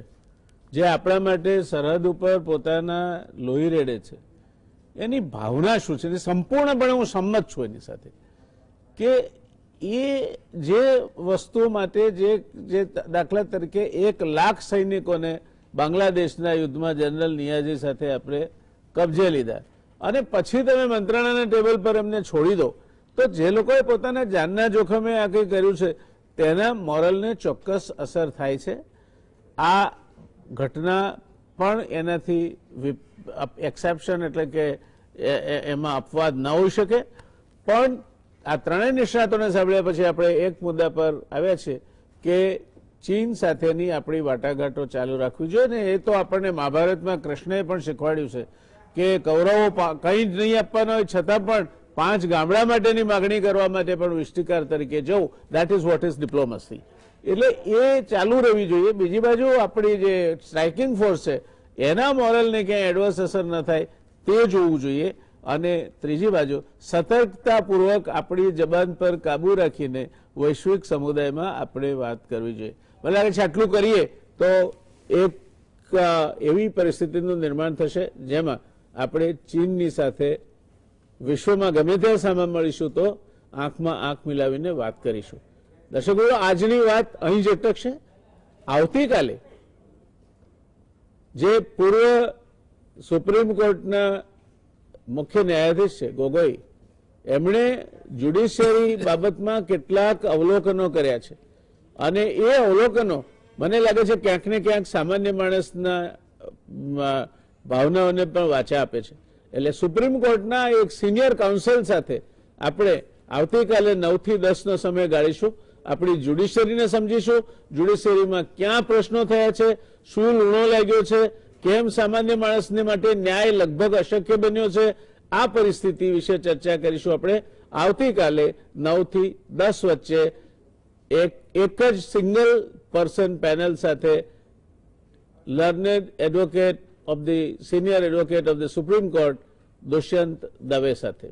જે આપણા માટે સરહદ ઉપર પોતાના લોહી રેડે છે, એની ભાવના શું છે, સંપૂર્ણપણે હું સંમત છું એની સાથે કે એ જે વસ્તુ માટે જે દાખલા તરીકે 1 લાખ સૈનિકોને બાંગ્લાદેશના યુદ્ધમાં જનરલ નિયાઝી સાથે આપણે કબજે લીધા અને પછી તમે મંત્રણાના ટેબલ પર એમને છોડી દો, તો જે લોકોએ પોતાના જાનના જોખમે આ કંઈ કર્યું છે તેના મોરલને ચોક્કસ અસર થાય છે. આ ઘટના પણ એનાથી એક્સેપ્શન એટલે કે એમાં અપવાદ ન હોઈ શકે. પણ આ ત્રણેય નિષ્ણાતોને સાંભળ્યા પછી આપણે એક મુદ્દા પર આવ્યા છે કે ચીન સાથેની આપણી વાટાઘાટો ચાલુ રાખવી જોઈએ ને એ તો આપણને મહાભારતમાં કૃષ્ણએ પણ શીખવાડ્યું છે કે કૌરવો કંઈ જ નહીં આપવાના હોય છતાં પણ 5 ગામડા માટેની માગણી કરવા માટે પણ વિષ્ટિકાર તરીકે જવું, that is what is diplomacy. એટલે એ ચાલુ રહેવી જોઈએ. બીજી બાજુ આપણી જે સ્ટ્રાઇકિંગ ફોર્સ છે એના મોરલને ક્યાંય એડવર્સ અસર ન થાય તે જોવું જોઈએ. અને ત્રીજી બાજુ સતર્કતાપૂર્વક આપણી જબાન પર કાબુ રાખીને વૈશ્વિક સમુદાયમાં આપણે વાત કરવી જોઈએ. મને લાગે છે આટલું કરીએ તો એક એવી પરિસ્થિતિનું નિર્માણ થશે જેમાં આપણે ચીનની સાથે વિશ્વમાં ગમે ત્યાં સામે મળીશું તો આંખમાં આંખ મિલાવીને વાત કરીશું. દર્શકો, આજની વાત અહીં જ અટકશે. આવતીકાલે જે પૂર્વ સુપ્રીમ કોર્ટના મુખ્ય ન્યાયાધીશ છે ગોગોઈ, એમણે જ્યુડિશિયરી બાબતમાં કેટલાક અવલોકનો કર્યા છે અને એ અવલોકનો મને લાગે છે ક્યાંક ને ક્યાંક સામાન્ય માણસના ભાવનાઓને પણ વાચા આપે છે. એટલે સુપ્રીમ કોર્ટના એક સિનિયર કાઉન્સિલ સાથે આપણે આવતીકાલે 9 થી 10 નો સમય ગાળીશું. આપણી જ્યુડિશિયરીને સમજીશું, જ્યુડિશિયરીમાં ક્યાં પ્રશ્નો થયા છે, શું લૂણો લાગ્યો છે, કેમ સામાન્ય માણસને માટે ન્યાય લગભગ અશક્ય બન્યો છે. આ પરિસ્થિતિ વિશે ચર્ચા કરીશું આપણે આવતીકાલે 9 થી 10 વચ્ચે એક જ સિંગલ પર્સન પેનલ સાથે learned advocate of the senior advocate of the supreme court Dushyant Dave સાથે.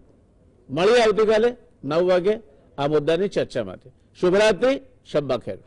મળીએ આવતીકાલે 9 વાગે આ મુદ્દાની ચર્ચા માટે. શુભરાત્રી, શબ્બા ખેર.